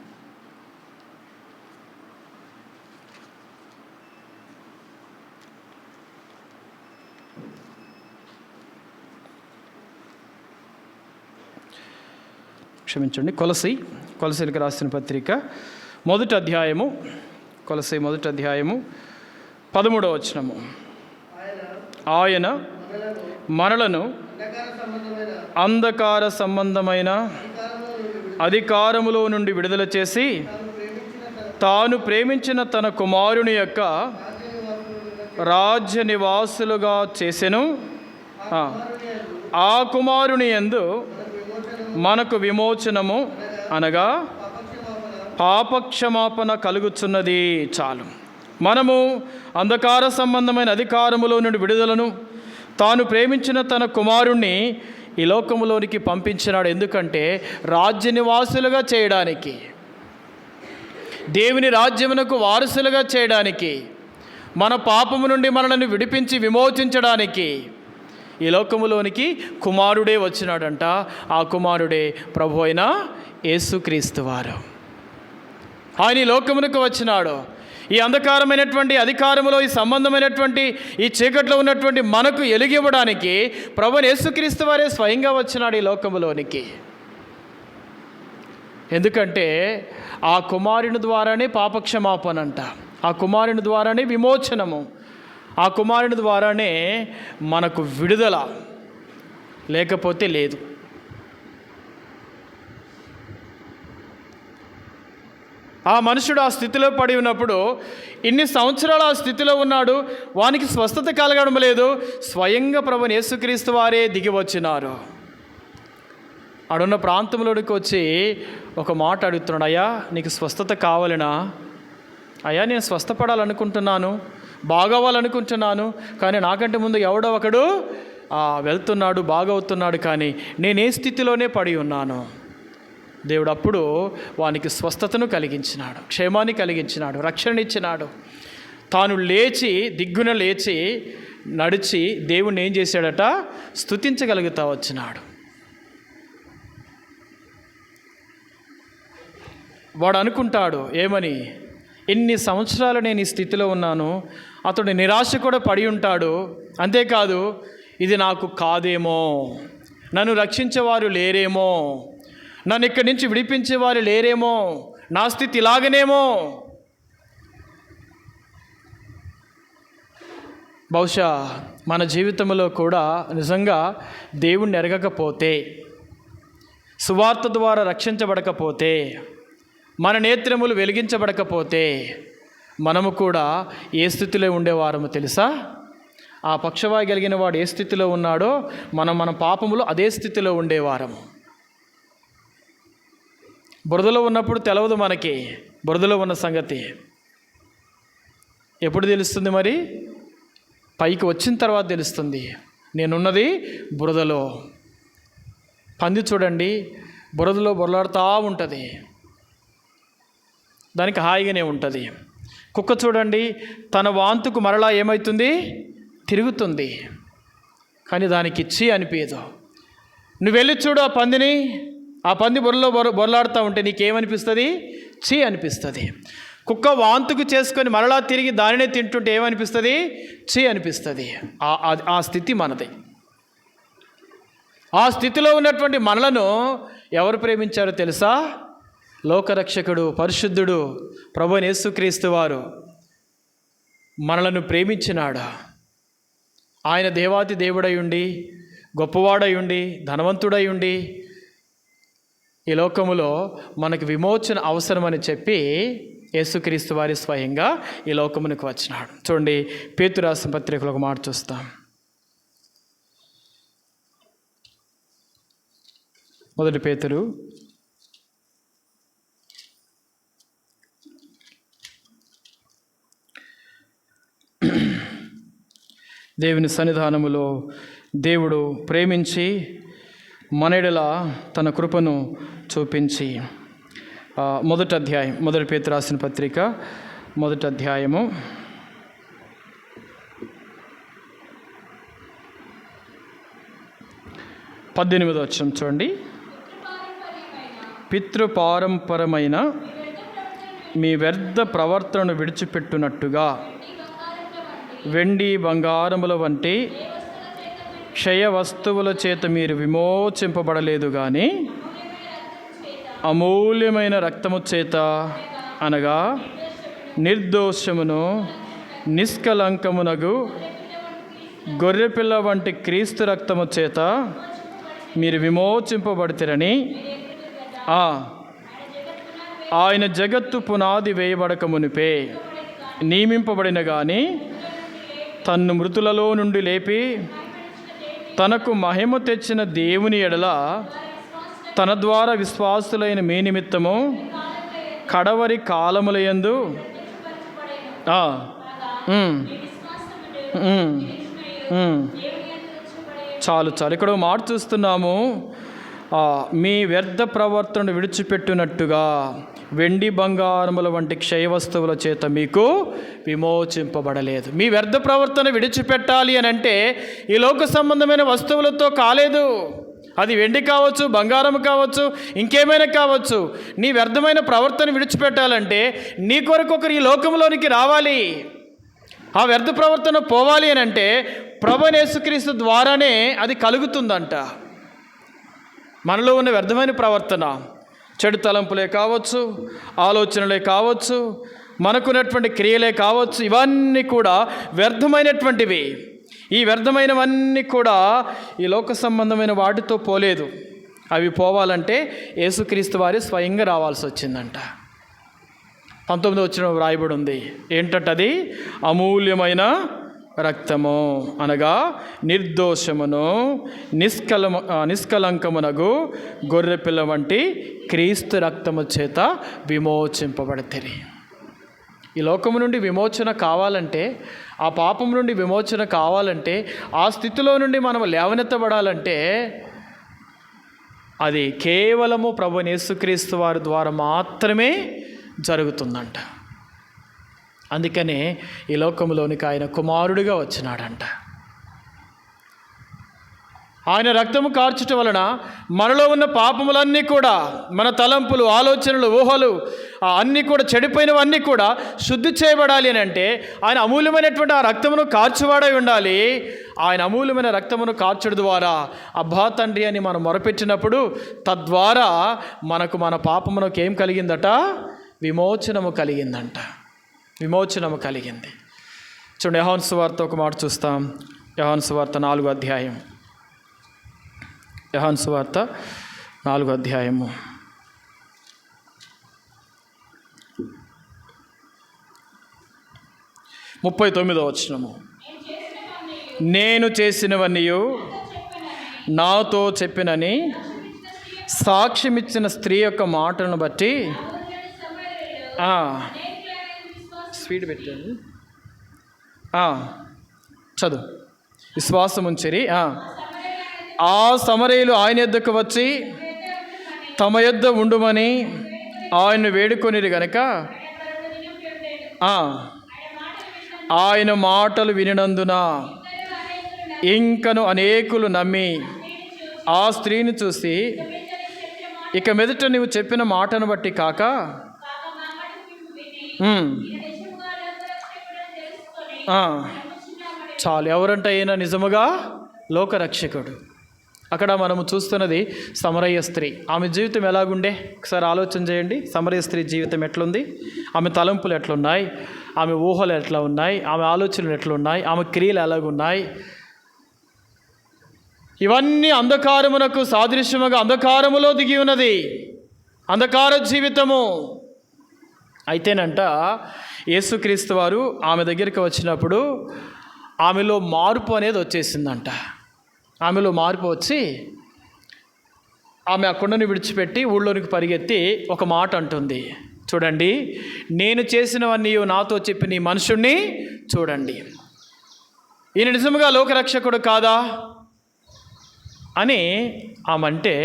Speaker 1: క్షమించండి, కొలసీలకు రాసిన పత్రిక మొదటి అధ్యాయము, కొలసీ మొదటి అధ్యాయము 13వ వచనము. ఆయన మనలను అంధకార సంబంధమైన అధికారములో నుండి విడుదల చేసి తాను ప్రేమించిన తన కుమారుని యొక్క రాజ్య నివాసులుగా చేసెను. ఆ కుమారుని యందు మనకు విమోచనము అనగా పాపక్షమాపణ కలుగుచున్నది. చాలు. మనము అంధకార సంబంధమైన అధికారములో నుండి విడుదలను తాను ప్రేమించిన తన కుమారుణ్ణి ఈ లోకములోనికి పంపించినాడు. ఎందుకంటే రాజ్య నివాసులుగా చేయడానికి, దేవుని రాజ్యమునకు వారసులుగా చేయడానికి, మన పాపము నుండి మనల్ని విడిపించి విమోచించడానికి ఈ లోకములోనికి కుమారుడే వచ్చినాడంట. ఆ కుమారుడే ప్రభు అయిన యేసుక్రీస్తు వారు. ఆయన ఈ లోకమునకు వచ్చినాడు. ఈ అంధకారమైనటువంటి అధికారములో, ఈ సంబంధమైనటువంటి ఈ చీకట్లో ఉన్నటువంటి మనకు ఎలుగివ్వడానికి ప్రభువైన యేసుక్రీస్తు వారే స్వయంగా వచ్చినాడు ఈ లోకములోనికి. ఎందుకంటే ఆ కుమారుని ద్వారానే పాపక్షమాపణ అంట, ఆ కుమారుని ద్వారానే విమోచనము, ఆ కుమారుని ద్వారానే మనకు విడుదల, లేకపోతే లేదు. ఆ మనుషుడు ఆ స్థితిలో పడి ఉన్నప్పుడు, ఇన్ని సంవత్సరాలు ఆ స్థితిలో ఉన్నాడు, వానికి స్వస్థత కలగడం లేదు. స్వయంగా ప్రభువైన యేసుక్రీస్తు వారే దిగి వచ్చినారు. అడున్న ప్రాంతంలోకి వచ్చి ఒక మాట అడుగుతున్నాడు, అయ్యా నీకు స్వస్థత కావాలనా? అయ్యా నేను స్వస్థపడాలనుకుంటున్నాను, బాగవ్వాలనుకుంటున్నాను, కానీ నాకంటే ముందు ఎవడో ఒకడు వెళ్తున్నాడు, బాగవుతున్నాడు, కానీ నేనే స్థితిలోనే పడి ఉన్నాను. దేవుడు అప్పుడు వానికి స్వస్థతను కలిగించినాడు, క్షేమాన్ని కలిగించినాడు, రక్షణ ఇచ్చినాడు. తాను లేచి, దిగ్గున లేచి నడిచి దేవుణ్ణి ఏం చేశాడట? స్తుతించగలుగుతా వచ్చినాడు. వాడు అనుకుంటాడు ఏమని, ఎన్ని సంవత్సరాలు నేను ఈ స్థితిలో ఉన్నాను. అతడు నిరాశ కూడా పడి ఉంటాడు. అంతేకాదు, ఇది నాకు కాదేమో, నన్ను రక్షించేవారు లేరేమో, నన్ను ఇక్కడి నుంచి విడిపించేవారు లేరేమో, నా స్థితి ఇలాగనేమో. బహుశా మన జీవితంలో కూడా నిజంగా దేవుణ్ణి ఎరగకపోతే, సువార్త ద్వారా రక్షించబడకపోతే, మన నేత్రములు వెలిగించబడకపోతే మనము కూడా ఏ స్థితిలో ఉండేవారము తెలుసా? ఆ పక్షవాయు కలిగిన వాడు ఏ స్థితిలో ఉన్నాడో మన పాపములు అదే స్థితిలో ఉండేవారము. బురదలో ఉన్నప్పుడు తెలవదు మనకి బురదలో ఉన్న సంగతి. ఎప్పుడు తెలుస్తుంది మరి? పైకి వచ్చిన తర్వాత తెలుస్తుంది. నేనున్నది బురదలో. పంది చూడండి, బురదలో బొరలాడుతూ ఉంటుంది, దానికి హాయిగానే ఉంటుంది. కుక్క చూడండి, తన వాంతుకు మరలా ఏమవుతుంది? తిరుగుతుంది, కానీ దానికి చీ అనిపించదు. నువ్వు వెళ్ళి చూడు ఆ పందిని, ఆ పంది బొరలో బొరలాడుతూ ఉంటే నీకేమనిపిస్తుంది? చీ అనిపిస్తుంది. కుక్క వాంతుకు చేసుకొని మరలా తిరిగి దానినే తింటుంటే ఏమనిపిస్తుంది? చీ అనిపిస్తుంది. ఆ స్థితి మనది. ఆ స్థితిలో ఉన్నటువంటి మనలను ఎవరు ప్రేమించారో తెలుసా? లోకరక్షకుడు, పరిశుద్ధుడు ప్రభువైన యేసుక్రీస్తు వారు మనలను ప్రేమించినాడు. ఆయన దేవాతి దేవుడై ఉండి, గొప్పవాడై ఉండి, ధనవంతుడై ఉండి ఈ లోకములో మనకు విమోచన అవసరమని చెప్పి యేసుక్రీస్తు వారి స్వయంగా ఈ లోకమునికి వచ్చినాడు. చూడండి, పేతురు రాసిన పత్రికలో ఒక మాట చూస్తాం. మొదటి పేతురు దేవుని సన్నిధానములో దేవుడు ప్రేమించి మన ఎడల తన కృపను చూపించి, మొదటి అధ్యాయం, మొదటి పేతురు రాసిన పత్రిక మొదటి అధ్యాయము 18వ వచనం చూడండి. పితృపారంపరమైన మీ వ్యర్థ ప్రవర్తనను విడిచిపెట్టునట్టుగా వెండి బంగారముల వంటి క్షయ వస్తువుల చేత మీరు విమోచింపబడలేదు కానీ అమూల్యమైన రక్తము చేత అనగా నిర్దోషమును నిష్కలంకమునగు గొర్రెపిల్ల వంటి క్రీస్తు రక్తము చేత మీరు విమోచింపబడితిరని ఆయన జగత్తు పునాది వేయబడక మునిపే నియమింపబడిన గాని తన్ను మృతులలో నుండి లేపి తనకు మహిమ తెచ్చిన దేవుని ఎడల తన ద్వారా విశ్వాసులైన మీ నిమిత్తము కడవరి కాలములయందు చాలు ఇక్కడ మాట చూస్తున్నాము. మీ వ్యర్థ ప్రవర్తనను విడిచిపెట్టినట్టుగా వెండి బంగారముల వంటి క్షయ వస్తువుల చేత మీకు విమోచింపబడలేదు. మీ వ్యర్థ ప్రవర్తన విడిచిపెట్టాలి అని అంటే ఈ లోక సంబంధమైన వస్తువులతో కాలేదు. అది వెండి కావచ్చు, బంగారం కావచ్చు, ఇంకేమైనా కావచ్చు. నీ వ్యర్థమైన ప్రవర్తన విడిచిపెట్టాలంటే నీ కొరకు ఒకరు ఈ లోకంలోనికి రావాలి. ఆ వ్యర్థ ప్రవర్తన పోవాలి అని అంటే ప్రభువైన యేసుక్రీస్తు ద్వారానే అది కలుగుతుందంట. మనలో ఉన్న వ్యర్థమైన ప్రవర్తన, చెడు తలంపులే కావచ్చు, ఆలోచనలే కావచ్చు, మనకున్నటువంటి క్రియలే కావచ్చు, ఇవన్నీ కూడా వ్యర్థమైనటువంటివి. ఈ వ్యర్థమైనవన్నీ కూడా ఈ లోక సంబంధమైన వాటితో పోలేదు. అవి పోవాలంటే యేసుక్రీస్తు వారి స్వయంగా రావాల్సి వచ్చిందంట. 19వ వచనం వ్రాయబడి ఉంది. ఏంటంటది? అమూల్యమైన రక్తము అనగా నిర్దోషమును నిష్కలంకమునగు గొర్రెపిల్ల వంటి క్రీస్తు రక్తము చేత విమోచింపబడితిరి. ఈ లోకము నుండి విమోచన కావాలంటే, ఆ పాపం నుండి విమోచన కావాలంటే, ఆ స్థితిలో నుండి మనం లేవనెత్తబడాలంటే అది కేవలము ప్రభువైన యేసుక్రీస్తు వారి ద్వారా మాత్రమే జరుగుతుందంట. అందుకనే ఈ లోకంలోనికి ఆయన కుమారుడిగా వచ్చినాడంట. ఆయన రక్తము కార్చటం వలన మనలో ఉన్న పాపములన్నీ కూడా, మన తలంపులు, ఆలోచనలు, ఊహలు అన్నీ కూడా, చెడిపోయినవన్నీ కూడా శుద్ధి చేయబడాలి అని అంటే ఆయన అమూల్యమైనటువంటి ఆ రక్తమును కార్చువాడై ఉండాలి. ఆయన అమూల్యమైన రక్తమును కార్చడం ద్వారా అబ్బా తండ్రి అని మనం మొరపెట్టినప్పుడు తద్వారా మనకు మన పాపమునకు ఏం కలిగిందట? విమోచనము కలిగిందంట. విమోచనము కలిగింది. చూడండి, యోహాను సువార్త ఒక మాట చూస్తాం. యోహాను సువార్త 4వ అధ్యాయం. యోహాను సువార్త 4వ అధ్యాయము 39వ వచనము. నేను చేసినవన్నీ నాతో చెప్పినని సాక్ష్యమిచ్చిన స్త్రీ యొక్క మాటను బట్టి స్వీట్ పెట్టాను. చదువు. విశ్వాసం ఉంచిరి. ఆ సమరయులు ఆయన యొద్దకు వచ్చి తమ యొద్ద ఉండుమని ఆయన్ను వేడుకొనిరి గనక ఆయన మాటలు వినినందున ఇంకను అనేకులు నమ్మి ఆ స్త్రీని చూసి, ఇక మీదట నువ్వు చెప్పిన మాటను బట్టి కాక చాలు, ఎవరంటే అయినా నిజముగా లోకరక్షకుడు. అక్కడ మనము చూస్తున్నది సమరయ స్త్రీ. ఆమె జీవితం ఎలాగుండే ఒకసారి ఆలోచన చేయండి. సమరయ స్త్రీ జీవితం ఎట్లుంది? ఆమె తలంపులు ఎట్లున్నాయి? ఆమె ఊహలు ఎట్లా ఉన్నాయి? ఆమె ఆలోచనలు ఎట్లున్నాయి? ఆమె క్రియలు ఎలాగున్నాయి? ఇవన్నీ అంధకారమునకు సాదృశ్యముగా అంధకారములో దిగి ఉన్నది. అంధకార జీవితము. అయితేనంట యేసుక్రీస్తు వారు ఆమె దగ్గరికి వచ్చినప్పుడు ఆమెలో మార్పు అనేది వచ్చేసిందంట. ఆమెలో మార్పు వచ్చి ఆమె ఆ కుండను విడిచిపెట్టి ఊళ్ళోనికి పరిగెత్తి ఒక మాట అంటుంది. చూడండి, నేను చేసినవన్నీ నాతో చెప్పిన ఈ మనుషుణ్ణి చూడండి, ఈయన నిజంగా లోకరక్షకుడు కాదా అని ఆమె అంటే,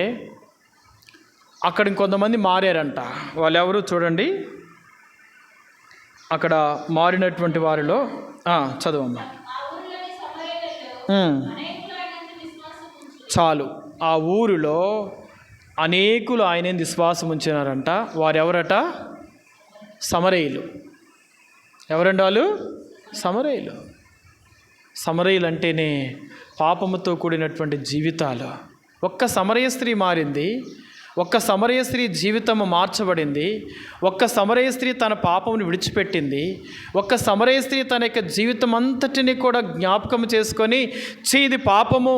Speaker 1: అక్కడ ఇంకొంతమంది మారారంట. వాళ్ళు ఎవరు చూడండి. అక్కడ మారినటువంటి వారిలో చదవమ్మా. చాలు, ఆ ఊరిలో అనేకులు ఆయన విశ్వాసం ఉంచినారంట. వారెవరట? సమరయులు. ఎవరండి వాళ్ళు? సమరయులు. సమరయులు అంటేనే పాపముతో కూడినటువంటి జీవితాలు. ఒక్క సమరయ స్త్రీ మారింది, ఒక్క సమరయ స్త్రీ జీవితము మార్చబడింది. ఒక్క సమరయ స్త్రీ తన పాపమును విడిచిపెట్టింది. ఒక్క సమరయ స్త్రీ తన యొక్క జీవితం అంతటిని కూడా జ్ఞాపకం చేసుకొని, ఇది పాపము,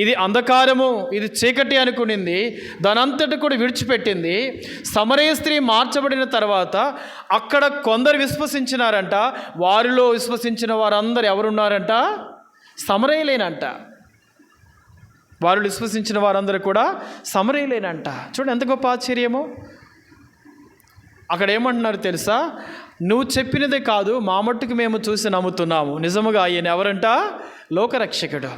Speaker 1: ఇది అంధకారము, ఇది చీకటి అనుకునింది. దానంతటి కూడా విడిచిపెట్టింది. సమరయ స్త్రీ మార్చబడిన తర్వాత అక్కడ కొందరు విశ్వసించినారంట. వారిలో విశ్వసించిన వారందరూ ఎవరున్నారంట? సమరయులేనంట. వారు విశ్వసించిన వారందరూ కూడా సమరయులేనంట. చూడండి ఎంత గొప్ప ఆశ్చర్యమో. అక్కడ ఏమంటున్నారు తెలుసా? నువ్వు చెప్పినదే కాదు, మా మట్టుకు మేము చూసి నమ్ముతున్నాము. నిజముగా ఆయన ఎవరంట? లోకరక్షకుడు.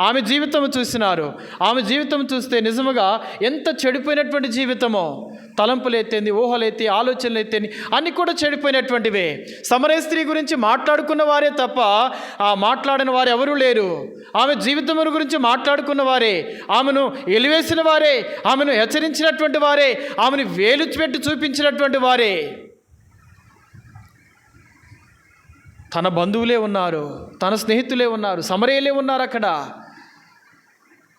Speaker 1: ఆమె జీవితం చూసినారు. ఆమె జీవితం చూస్తే నిజముగా ఎంత చెడిపోయినటువంటి జీవితమో. తలంపులైతేంది, ఊహలైతే, ఆలోచనలైతేంది, అన్నీ కూడా చెడిపోయినటువంటివే. సమరయ స్త్రీ గురించి మాట్లాడుకున్న వారే తప్ప మాట్లాడిన వారు ఎవరూ లేరు. ఆమె జీవితం గురించి మాట్లాడుకున్న వారే, ఆమెను ఎలివేసిన వారే, ఆమెను హెచ్చరించినటువంటి వారే, ఆమెను వేలు పెట్టి చూపించినటువంటి వారే. తన బంధువులే ఉన్నారు, తన స్నేహితులే ఉన్నారు, సమరయులే ఉన్నారు అక్కడ.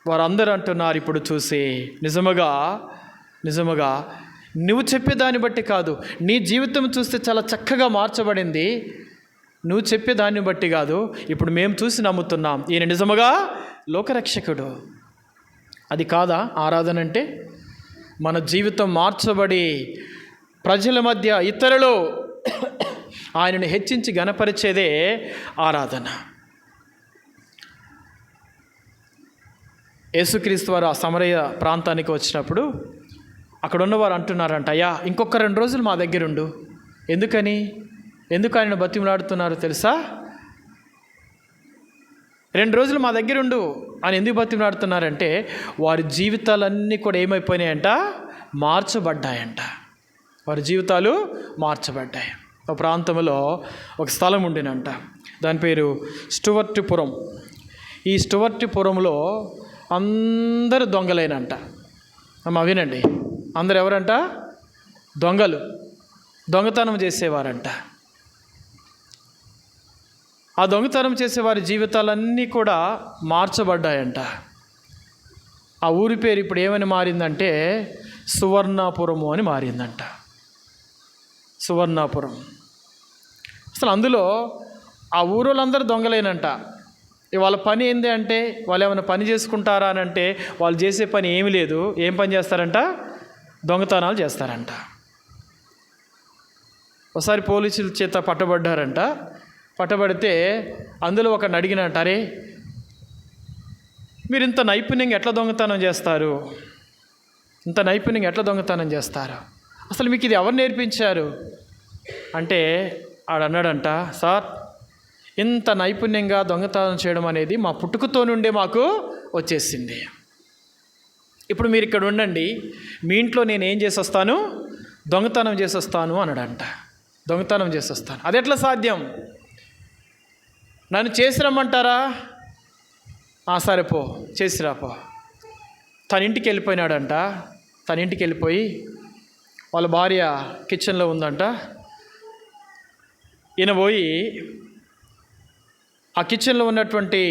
Speaker 1: వారందరూ అంటున్నారు ఇప్పుడు చూసి, నిజముగా నువ్వు చెప్పేదాన్ని బట్టి కాదు, నీ జీవితం చూస్తే చాలా చక్కగా మార్చబడింది. నువ్వు చెప్పేదాన్ని బట్టి కాదు, ఇప్పుడు మేము చూసి నమ్ముతున్నాం. ఈయన నిజముగా లోకరక్షకుడు. అది కాదా ఆరాధన అంటే? మన జీవితం మార్చబడి ప్రజల మధ్య, ఇతరులు ఆయనను హెచ్చించి గణపరిచేదే ఆరాధన. యేసుక్రీస్తు వారు ఆ సమరయ ప్రాంతానికి వచ్చినప్పుడు అక్కడ ఉన్నవారు అంటున్నారంట, అయ్యా ఇంకొక 2 రోజులు మా దగ్గర ఉండు. ఎందుకు ఆయన బతిమలాడుతున్నారు తెలుసా? 2 రోజులు మా దగ్గర ఉండు అని ఎందుకు బతిమలాడుతున్నారంటే, వారి జీవితాలన్నీ కూడా ఏమైపోయినాయంట? మార్చబడ్డాయంట. వారి జీవితాలు మార్చబడ్డాయి. ఒక ప్రాంతంలో ఒక స్థలం ఉండినంట. దాని పేరు స్టువర్టిపురం. ఈ స్టువర్టిపురంలో అందరూ దొంగలేనంట. వినండి, అందరు ఎవరంట? దొంగలు, దొంగతనం చేసేవారంట. ఆ దొంగతనం చేసేవారి జీవితాలన్నీ కూడా మార్చబడ్డాయంట. ఆ ఊరి పేరు ఇప్పుడు ఏమని మారిందంటే సువర్ణాపురము అని మారిందంట. సువర్ణాపురం. అసలు అందులో ఆ ఊరోళ్ళందరూ దొంగలేనంట. వాళ్ళ పని ఏంది అంటే, వాళ్ళు ఏమైనా పని చేసుకుంటారా అని అంటే, వాళ్ళు చేసే పని ఏమీ లేదు. ఏం పని చేస్తారంట? దొంగతనాలు చేస్తారంట. ఒకసారి పోలీసుల చేత పట్టబడ్డారంట. పట్టబడితే అందులో ఒకడిని అడిగినట్టు, అరే మీరు ఇంత నైపుణ్యంగా ఎట్లా దొంగతనం చేస్తారు? అసలు మీకు ఇది ఎవరు నేర్పించారు అంటే, ఆడన్నాడంట, సార్ ఇంత నైపుణ్యంగా దొంగతనం చేయడం అనేది మా పుట్టుకతో నుండే మాకు వచ్చేసింది. ఇప్పుడు మీరు ఇక్కడ ఉండండి, మీ ఇంట్లో నేను ఏం చేసి వస్తాను? దొంగతనం చేసి వస్తాను అన్నాడంట. దొంగతనం చేసి వస్తాను. అది ఎట్లా సాధ్యం? నన్ను చేసి రమ్మంటారా? సరే పో, చేసిరాపో. తన ఇంటికి వెళ్ళిపోయినాడంట. తన ఇంటికి వెళ్ళిపోయి వాళ్ళ భార్య కిచెన్లో ఉందంట. ఈయన పోయి ఆ కిచెన్లో ఉన్నటువంటి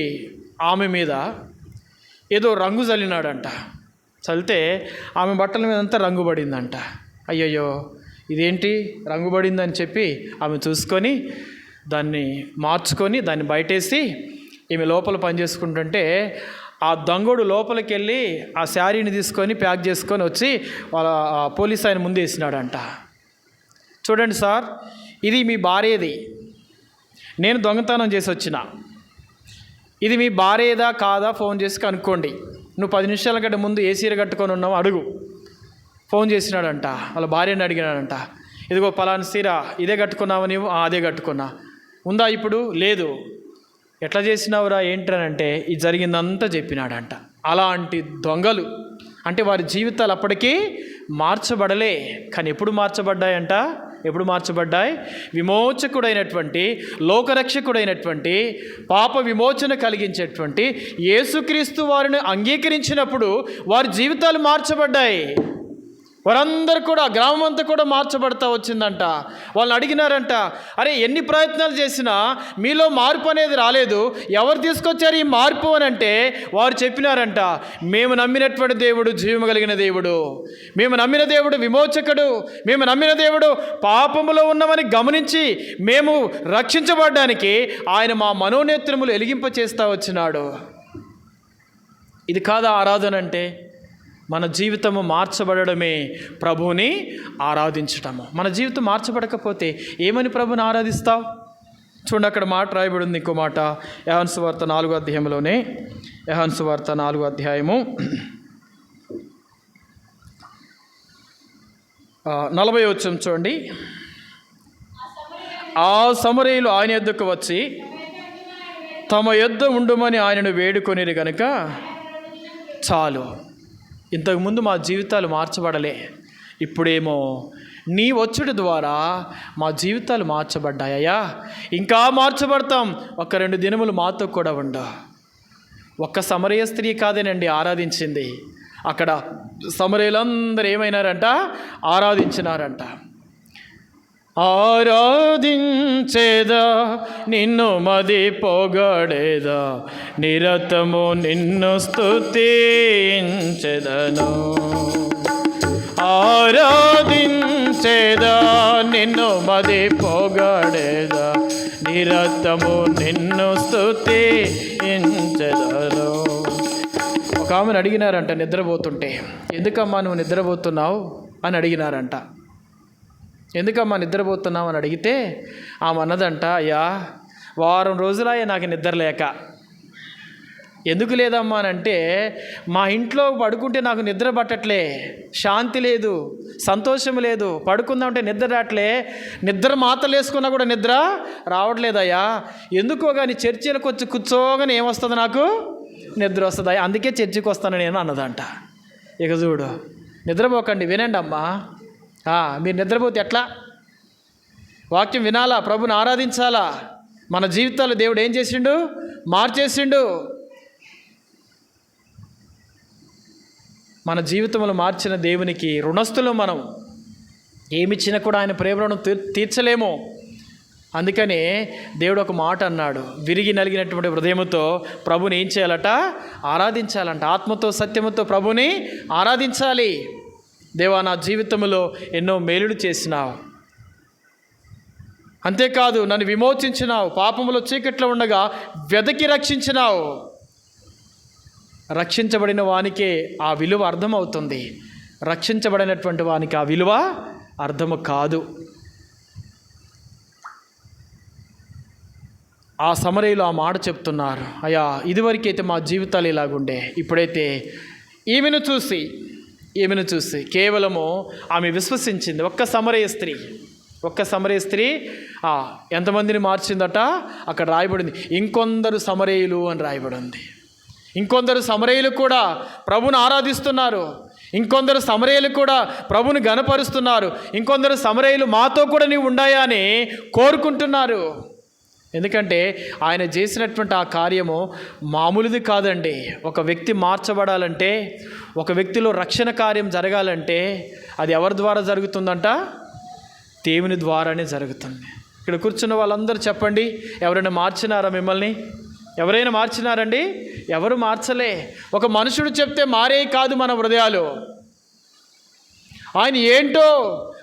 Speaker 1: ఆమె మీద ఏదో రంగు చల్లినాడంట. చల్లితే ఆమె బట్టల మీద అంతా రంగు పడిందంట. అయ్యయ్యో ఇదేంటి రంగు పడిందని చెప్పి ఆమె చూసుకొని దాన్ని మార్చుకొని దాన్ని బయటేసి ఈమె లోపల పని చేసుకుంటుంటే, ఆ దొంగడు లోపలికి వెళ్ళి ఆ శారీని తీసుకొని ప్యాక్ చేసుకొని వచ్చి వాళ్ళ పోలీస్ ఆయన ముందు వేసినాడంట. చూడండి సార్, ఇది మీ భార్యది, నేను దొంగతనం చేసి వచ్చిన. ఇది మీ భార్యదా కాదా ఫోన్ చేసి కనుక్కోండి. నువ్వు 10 నిమిషాల కంటే ముందు ఏ చీర కట్టుకొని ఉన్నావు అడుగు. ఫోన్ చేసినాడంట. వాళ్ళ భార్యని అడిగినాడంట, ఇదిగో పలానా చీర ఇదే కట్టుకున్నావు నీవు? అదే కట్టుకున్నా. ఉందా ఇప్పుడు? లేదు. ఎట్లా చేసినావురా ఏంటనంటే ఇది జరిగిందంతా చెప్పినాడంట. అలాంటి దొంగలు అంటే వారి జీవితాలు అప్పటికీ మార్చబడలే. కానీ ఎప్పుడు మార్చబడ్డాయంట? ఎప్పుడు మార్చబడ్డాయి? విమోచకుడైనటువంటి, లోకరక్షకుడైనటువంటి, పాప విమోచన కలిగించేటువంటి యేసుక్రీస్తు వారిని అంగీకరించినప్పుడు వారి జీవితాలు మార్చబడ్డాయి. వారందరూ కూడా, గ్రామం అంతా కూడా మార్చబడతా వచ్చిందంట. వాళ్ళని అడిగినారంట, అరే ఎన్ని ప్రయత్నాలు చేసినా మీలో మార్పు అనేది రాలేదు, ఎవరు తీసుకొచ్చారు ఈ మార్పు అని అంటే వారు చెప్పినారంట, మేము నమ్మినటువంటి దేవుడు జీవము కలిగిన దేవుడు, మేము నమ్మిన దేవుడు విమోచకుడు, మేము నమ్మిన దేవుడు పాపములో ఉన్నామని గమనించి మేము రక్షించబడడానికి ఆయన మా మనోనేత్రములు ఎలిగింప చేస్తూ వచ్చినాడు. ఇది కాదా ఆరాధన అంటే? మన జీవితము మార్చబడమే ప్రభువుని ఆరాధించటము. మన జీవితం మార్చబడకపోతే ఏమని ప్రభుని ఆరాధిస్తావు? చూడండి, అక్కడ మాట రాయబడి ఉంది, ఇంకో మాట యోహాను సువార్త 4వ అధ్యాయంలోనే. యోహాను సువార్త 4వ అధ్యాయము 40వ వచనం చూడండి. ఆ సమరయులు ఆయన యొద్దకు వచ్చి తమ యొద్ద ఉండుమని ఆయనను వేడుకొనిరి గనుక చాలు. ఇంతకుముందు మా జీవితాలు మార్చబడలే, ఇప్పుడేమో నీ వచ్చుడి ద్వారా మా జీవితాలు మార్చబడ్డాయ్యా, ఇంకా మార్చబడతాం, 1-2 దినములు మాతో కూడా ఉండు. ఒక్క సమరయ స్త్రీ కాదేనండి ఆరాధించింది, అక్కడ సమరయులందరూ ఏమైనారంట? ఆరాధించినారంట. ఆరాధించేదా నిన్ను మది పొగడేదా, నిరతము నిన్ను స్తుతించెదను. ఆరాధించేదా నిన్ను మది పొగడేదా, నిరతము నిన్ను స్తుతించెదను. ఒక ఆమెను అడిగినారంట నిద్రపోతుంటే, ఎందుకమ్మా నువ్వు నిద్రపోతున్నావు అని అడిగినారంట. ఎందుకమ్మా నిద్రపోతున్నావు అని అడిగితే ఆమె అన్నదంట, అయ్యా వారం రోజులయ్యా నాకు నిద్ర లేక. ఎందుకు లేదమ్మా అని అంటే, మా ఇంట్లో పడుకుంటే నాకు నిద్ర పట్టట్లే, శాంతి లేదు, సంతోషం లేదు, పడుకుందామంటే నిద్ర రావట్లే, నిద్ర మాత్రలు వేసుకున్నా కూడా నిద్ర రావట్లేదయ్యా, ఎందుకో కానీ చర్చిలకు వచ్చి కూర్చోగానే ఏమొస్తుంది, నాకు నిద్ర వస్తుంది, అందుకే చర్చికి వస్తాను నేను అన్నదంట. ఇక చూడు, నిద్రపోకండి, వినండి అమ్మా. మీరు నిద్రపోతే ఎట్లా? వాక్యం వినాలా, ప్రభుని ఆరాధించాలా. మన జీవితాలు దేవుడు ఏం చేసిండు? మార్చేసిండు. మన జీవితంలో మార్చిన దేవునికి రుణస్థులు మనం. ఏమిచ్చినా కూడా ఆయన ప్రేమ రుణం తీర్చలేము. అందుకని దేవుడు ఒక మాట అన్నాడు, విరిగి నలిగినటువంటి హృదయముతో ప్రభుని ఏం చేయాలట? ఆరాధించాలంట. ఆత్మతో సత్యముతో ప్రభుని ఆరాధించాలి. దేవా, నా జీవితంలో ఎన్నో మేలులు చేసినావు, అంతేకాదు నన్ను విమోచించినావు, పాపములో చీకట్లో ఉండగా వెదకి రక్షించినావు. రక్షించబడిన వానికే ఆ విలువ అర్థమవుతుంది, రక్షించబడినటువంటి వానికి ఆ విలువ అర్థము కాదు. ఆ సమరయులు ఆ మాట చెప్తున్నారు, అయ్యా ఇదివరకైతే మా జీవితాలు ఇలాగుండే, ఇప్పుడైతే ఈమెను చూసి కేవలము ఆమె విశ్వసించింది. ఒక్క సమరయ స్త్రీ ఎంతమందిని మార్చిందట? అక్కడ రాయబడింది, ఇంకొందరు సమరయులు అని రాయబడింది. ఇంకొందరు సమరయులు కూడా ప్రభుని ఆరాధిస్తున్నారు, ఇంకొందరు సమరయులు కూడా ప్రభుని గణపరుస్తున్నారు, ఇంకొందరు సమరయులు మాతో కూడా నీవు ఉండాయా అని కోరుకుంటున్నారు. ఎందుకంటే ఆయన చేసినటువంటి ఆ కార్యము మామూలుది కాదండి. ఒక వ్యక్తి మార్చబడాలంటే, ఒక వ్యక్తిలో రక్షణ కార్యం జరగాలంటే అది ఎవరి ద్వారా జరుగుతుందంట? దేవుని ద్వారానే జరుగుతుంది. ఇక్కడ కూర్చున్న వాళ్ళందరూ చెప్పండి, ఎవరైనా మార్చినారా మిమ్మల్ని? ఎవరైనా మార్చినారండి? ఎవరు మార్చలే. ఒక మనుషుడు చెప్తే మారే కాదు మన హృదయాలు. ఆయన ఏంటో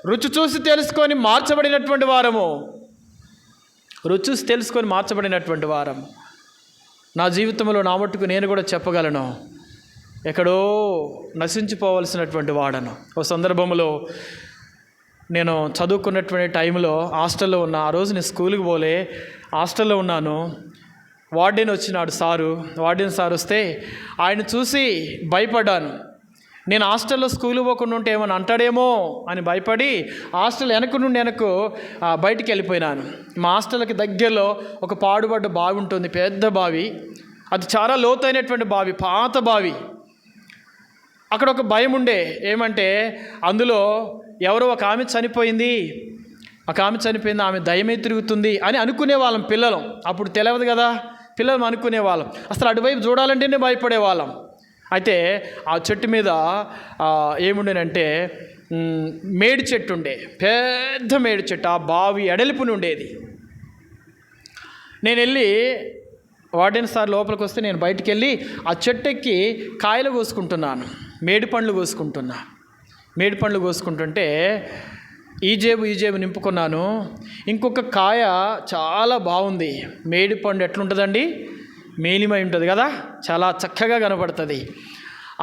Speaker 1: రుచి చూసి తెలుసుకొని మార్చబడినటువంటి వారము, మార్చబడినటువంటి వారం. నా జీవితంలో నా మట్టుకు నేను కూడా చెప్పగలను, ఎక్కడో నశించిపోవలసినటువంటి వాడను. ఒక సందర్భంలో నేను చదువుకున్నటువంటి టైంలో హాస్టల్లో ఉన్న, ఆ రోజు నేను స్కూల్కి పోలే, హాస్టల్లో ఉన్నాను. వార్డెన్ వచ్చినాడు, వార్డెన్ సార్ వస్తే ఆయన చూసి భయపడ్డాను. నేను హాస్టల్లో స్కూల్ పోకుండా ఉంటే ఏమైనా అంటాడేమో అని భయపడి హాస్టల్ వెనక్కు బయటికి వెళ్ళిపోయినాను. మా హాస్టల్కి దగ్గరలో ఒక పాడుబడ్డ బావి ఉంటుంది, పెద్ద బావి, అది చాలా లోతైనటువంటి బావి, పాత బావి. అక్కడ ఒక భయం ఉండే, ఏమంటే అందులో ఎవరో ఒక ఆమె చనిపోయింది, ఆమె దయ్యమే తిరుగుతుంది అని అనుకునే వాళ్ళం పిల్లలం. అప్పుడు తెలియదు కదా, పిల్లలు అనుకునే వాళ్ళం. అసలు అటువైపు చూడాలంటేనే భయపడేవాళ్ళం. అయితే ఆ చెట్టు మీద ఏముండేనంటే మేడి చెట్టు ఉండే, పెద్ద మేడి చెట్టు, ఆ బావి ఎడలిపుని ఉండేది. నేను వెళ్ళి వార్డెన్ సార్ లోపలికి వస్తే నేను బయటికి వెళ్ళి ఆ చెట్టు ఎక్కి కాయలు కోసుకుంటున్నాను, మేడి పండ్లు కోసుకుంటుంటే ఈ జేబు నింపుకున్నాను. ఇంకొక కాయ చాలా బాగుంది. మేడి పండు ఎట్లుంటుందండి, మేలిమై ఉంటుంది కదా, చాలా చక్కగా కనబడుతుంది.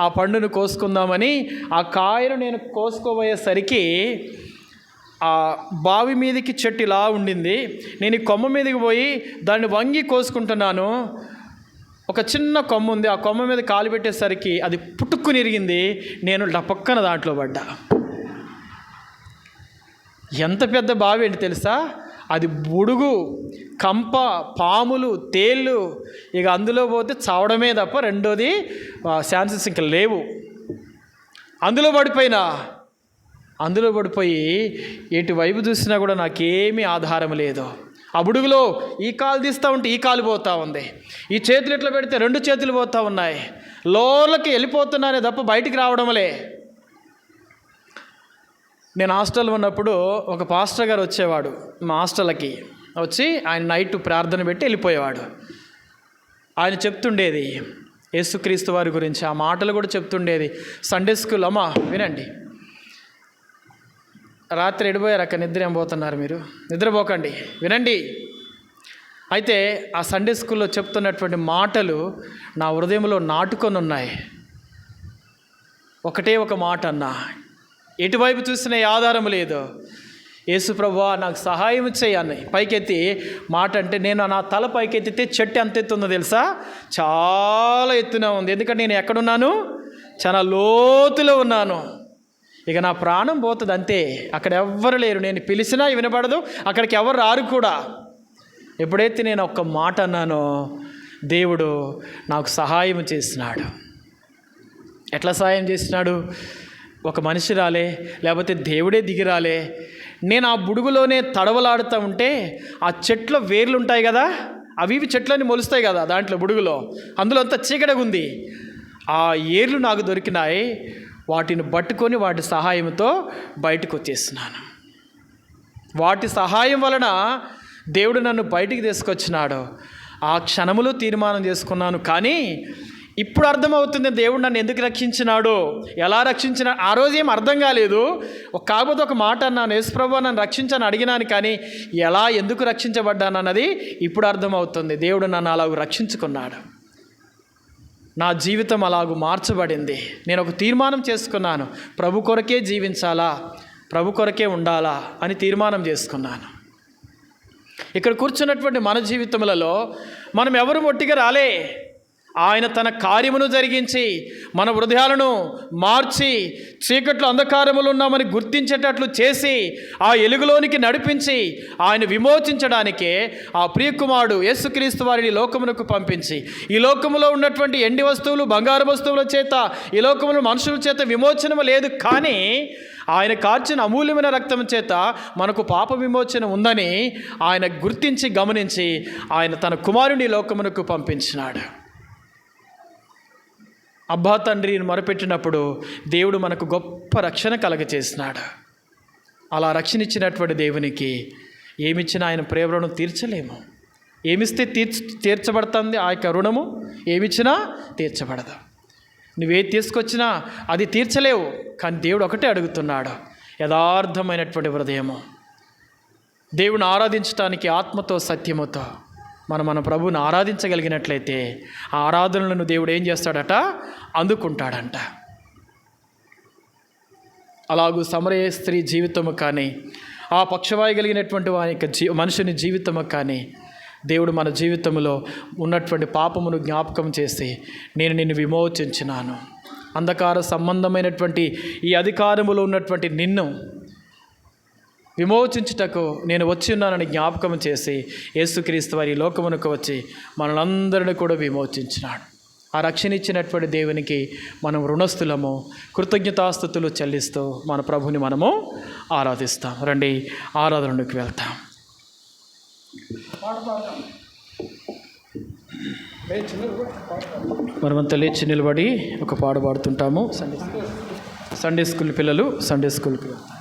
Speaker 1: ఆ పండును కోసుకుందామని ఆ కాయను నేను కోసుకోబోయేసరికి ఆ బావి మీదకి చెట్టు ఇలా ఉండింది. నేను ఈ కొమ్మ మీదకి పోయి దాన్ని వంగి కోసుకుంటున్నాను. ఒక చిన్న కొమ్మ ఉంది, ఆ కొమ్మ మీద కాలు పెట్టేసరికి అది పుట్టుక్కుని ఇరిగింది. నేను పక్కన దాంట్లో పడ్డా. ఎంత పెద్ద బావి ఏంటి తెలుసా? అది బుడుగు, కంప, పాములు, తేళ్ళు, ఇక అందులో పోతే చావడమే తప్ప రెండోది ఛాన్సెస్ ఇంకా లేవు. అందులో పడిపోయి ఎటువైపు చూసినా కూడా నాకేమీ ఆధారం లేదు. ఆ బుడుగులో ఈ కాలు తీస్తూ ఉంటే ఈ కాలు పోతూ ఉంది, ఈ చేతులు ఇట్లా పెడితే 2 చేతులు పోతూ ఉన్నాయి. లోపలికి వెళ్ళిపోతున్నానే తప్ప బయటికి రావడంలే. నేను హాస్టల్లో ఉన్నప్పుడు ఒక పాస్టర్ గారు వచ్చేవాడు మా హాస్టల్కి. వచ్చి ఆయన నైట్ ప్రార్థన పెట్టి వెళ్ళిపోయేవాడు. ఆయన చెప్తుండేది యేసుక్రీస్తు వారి గురించి, ఆ మాటలు కూడా చెప్తుండేది. సండే స్కూల్ అమ్మ వినండి. రాత్రి ఎడిపోయారు అక్క, నిద్ర ఏం పోతున్నారు మీరు? నిద్రపోకండి, వినండి. అయితే ఆ సండే స్కూల్లో చెప్తున్నటువంటి మాటలు నా హృదయంలో నాటుకొని ఉన్నాయి. ఒకటే ఒక మాట అన్నా, ఎటువైపు చూసిన ఆధారం లేదు. యేసు ప్రభువా నాకు సహాయం చేయని పైకెత్తి మాట అంటే, నేను నా తల పైకెత్తితే చెట్టు ఎంత ఎత్తుందో తెలుసా? చాలా ఎత్తున ఉంది. ఎందుకంటే నేను ఎక్కడున్నాను? చాలా లోతులో ఉన్నాను. ఇక నా ప్రాణం పోతుంది అంతే. అక్కడ ఎవ్వరు లేరు, నేను పిలిచినా వినపడదు, అక్కడికి ఎవరు రారు కూడా. ఎప్పుడైతే నేను ఒక్క మాట అన్నానో దేవుడు నాకు సహాయం చేసినాడు. ఎట్లా సహాయం చేసినాడు? ఒక మనిషి రాలే, లేకపోతే దేవుడే దిగిరాలే. నేను ఆ బుడుగులోనే తడవలాడుతూ ఉంటే ఆ చెట్ల వేర్లు ఉంటాయి కదా, అవి చెట్లని మొలుస్తాయి కదా దాంట్లో బుడుగులో, అందులో అంతా చీకటిగా ఉంది. ఆ ఏర్లు నాకు దొరికినాయి. వాటిని పట్టుకొని వాటి సహాయంతో బయటకు వచ్చేస్తున్నాను. వాటి సహాయం వలన దేవుడు నన్ను బయటికి తీసుకొచ్చినాడు. ఆ క్షణములో తీర్మానం చేసుకున్నాను. కానీ ఇప్పుడు అర్థమవుతుంది దేవుడు నన్ను ఎందుకు రక్షించినాడో, ఎలా రక్షించిన. ఆ రోజు ఏం అర్థం కాలేదు. కాకపోతే ఒక మాట అన్నాను, యేసుప్రభువా నన్ను రక్షించని అడిగినాను, కానీ ఎలా ఎందుకు రక్షించబడ్డాను అన్నది ఇప్పుడు అర్థమవుతుంది. దేవుడు నన్ను అలాగూ రక్షించుకున్నాడు. నా జీవితం అలాగూ మార్చబడింది. నేను ఒక తీర్మానం చేసుకున్నాను, ప్రభు కొరకే జీవించాలా, ప్రభు కొరకే ఉండాలా అని తీర్మానం చేసుకున్నాను. ఇక్కడ కూర్చున్నటువంటి మన జీవితములలో మనం ఎవరు ఒట్టిగా రాలే. ఆయన తన కార్యమును జరిగించి మన హృదయాలను మార్చి చీకట్లో అంధకారములు ఉన్నామని గుర్తించేటట్లు చేసి ఆ వెలుగులోనికి నడిపించి ఆయన విమోచించడానికే ఆ ప్రియకుమారుడు యేసుక్రీస్తు వారిని లోకమునకు పంపించి, ఈ లోకములో ఉన్నటువంటి ఎండి వస్తువులు, బంగారు వస్తువుల చేత, ఈ లోకములో మనుషుల చేత విమోచనము లేదు, కానీ ఆయన కార్చిన అమూల్యమైన రక్తం చేత మనకు పాప విమోచన ఉందని ఆయన గుర్తించి గమనించి ఆయన తన కుమారుని లోకమునకు పంపించినాడు. అబ్బా తండ్రిని మొరపెట్టినప్పుడు దేవుడు మనకు గొప్ప రక్షణ కలగచేసినాడు. అలా రక్షణ ఇచ్చినటువంటి దేవునికి ఏమిచ్చినా ఆయన ప్రేమ రుణం తీర్చలేము. ఏమిస్తే తీర్చబడుతుంది ఆ యొక్క రుణము, ఏమిచ్చినా తీర్చబడదు. నువ్వే తీసుకొచ్చినా అది తీర్చలేవు. కానీ దేవుడు ఒకటే అడుగుతున్నాడు, యథార్థమైనటువంటి హృదయము. దేవుని ఆరాధించడానికి ఆత్మతో సత్యముతో మన ప్రభువుని ఆరాధించగలిగినట్లయితే ఆ ఆరాధనలను దేవుడు ఏం చేస్తాడట? అందుకుంటాడంట. అలాగూ సమరయ స్త్రీ జీవితము కానీ, ఆ పక్షవాయు కలిగినటువంటి వారి యొక్క మనుషుని జీవితము కానీ దేవుడు మన జీవితంలో ఉన్నటువంటి పాపమును జ్ఞాపకం చేసి, నేను నిన్ను విమోచించినాను, అంధకార సంబంధమైనటువంటి ఈ అధికారములో ఉన్నటువంటి నిన్ను విమోచించుటకు నేను వచ్చి ఉన్నానని జ్ఞాపకం చేసి యేసుక్రీస్తు వారి లోకమునకు వచ్చి మనలందరినీ కూడా విమోచించినాడు. ఆ రక్షణ ఇచ్చినటువంటి దేవునికి మనం రుణస్థులము, కృతజ్ఞతాస్తుతులు చెల్లిస్తూ మన ప్రభుని మనము ఆరాధిస్తాం. రండి ఆరాధనలోకి వెళ్తాం. మనమంతా లేచి నిలబడి ఒక పాట పాడుతుంటాము. సండే స్కూల్ పిల్లలు సండే స్కూల్కి వెళ్తారు.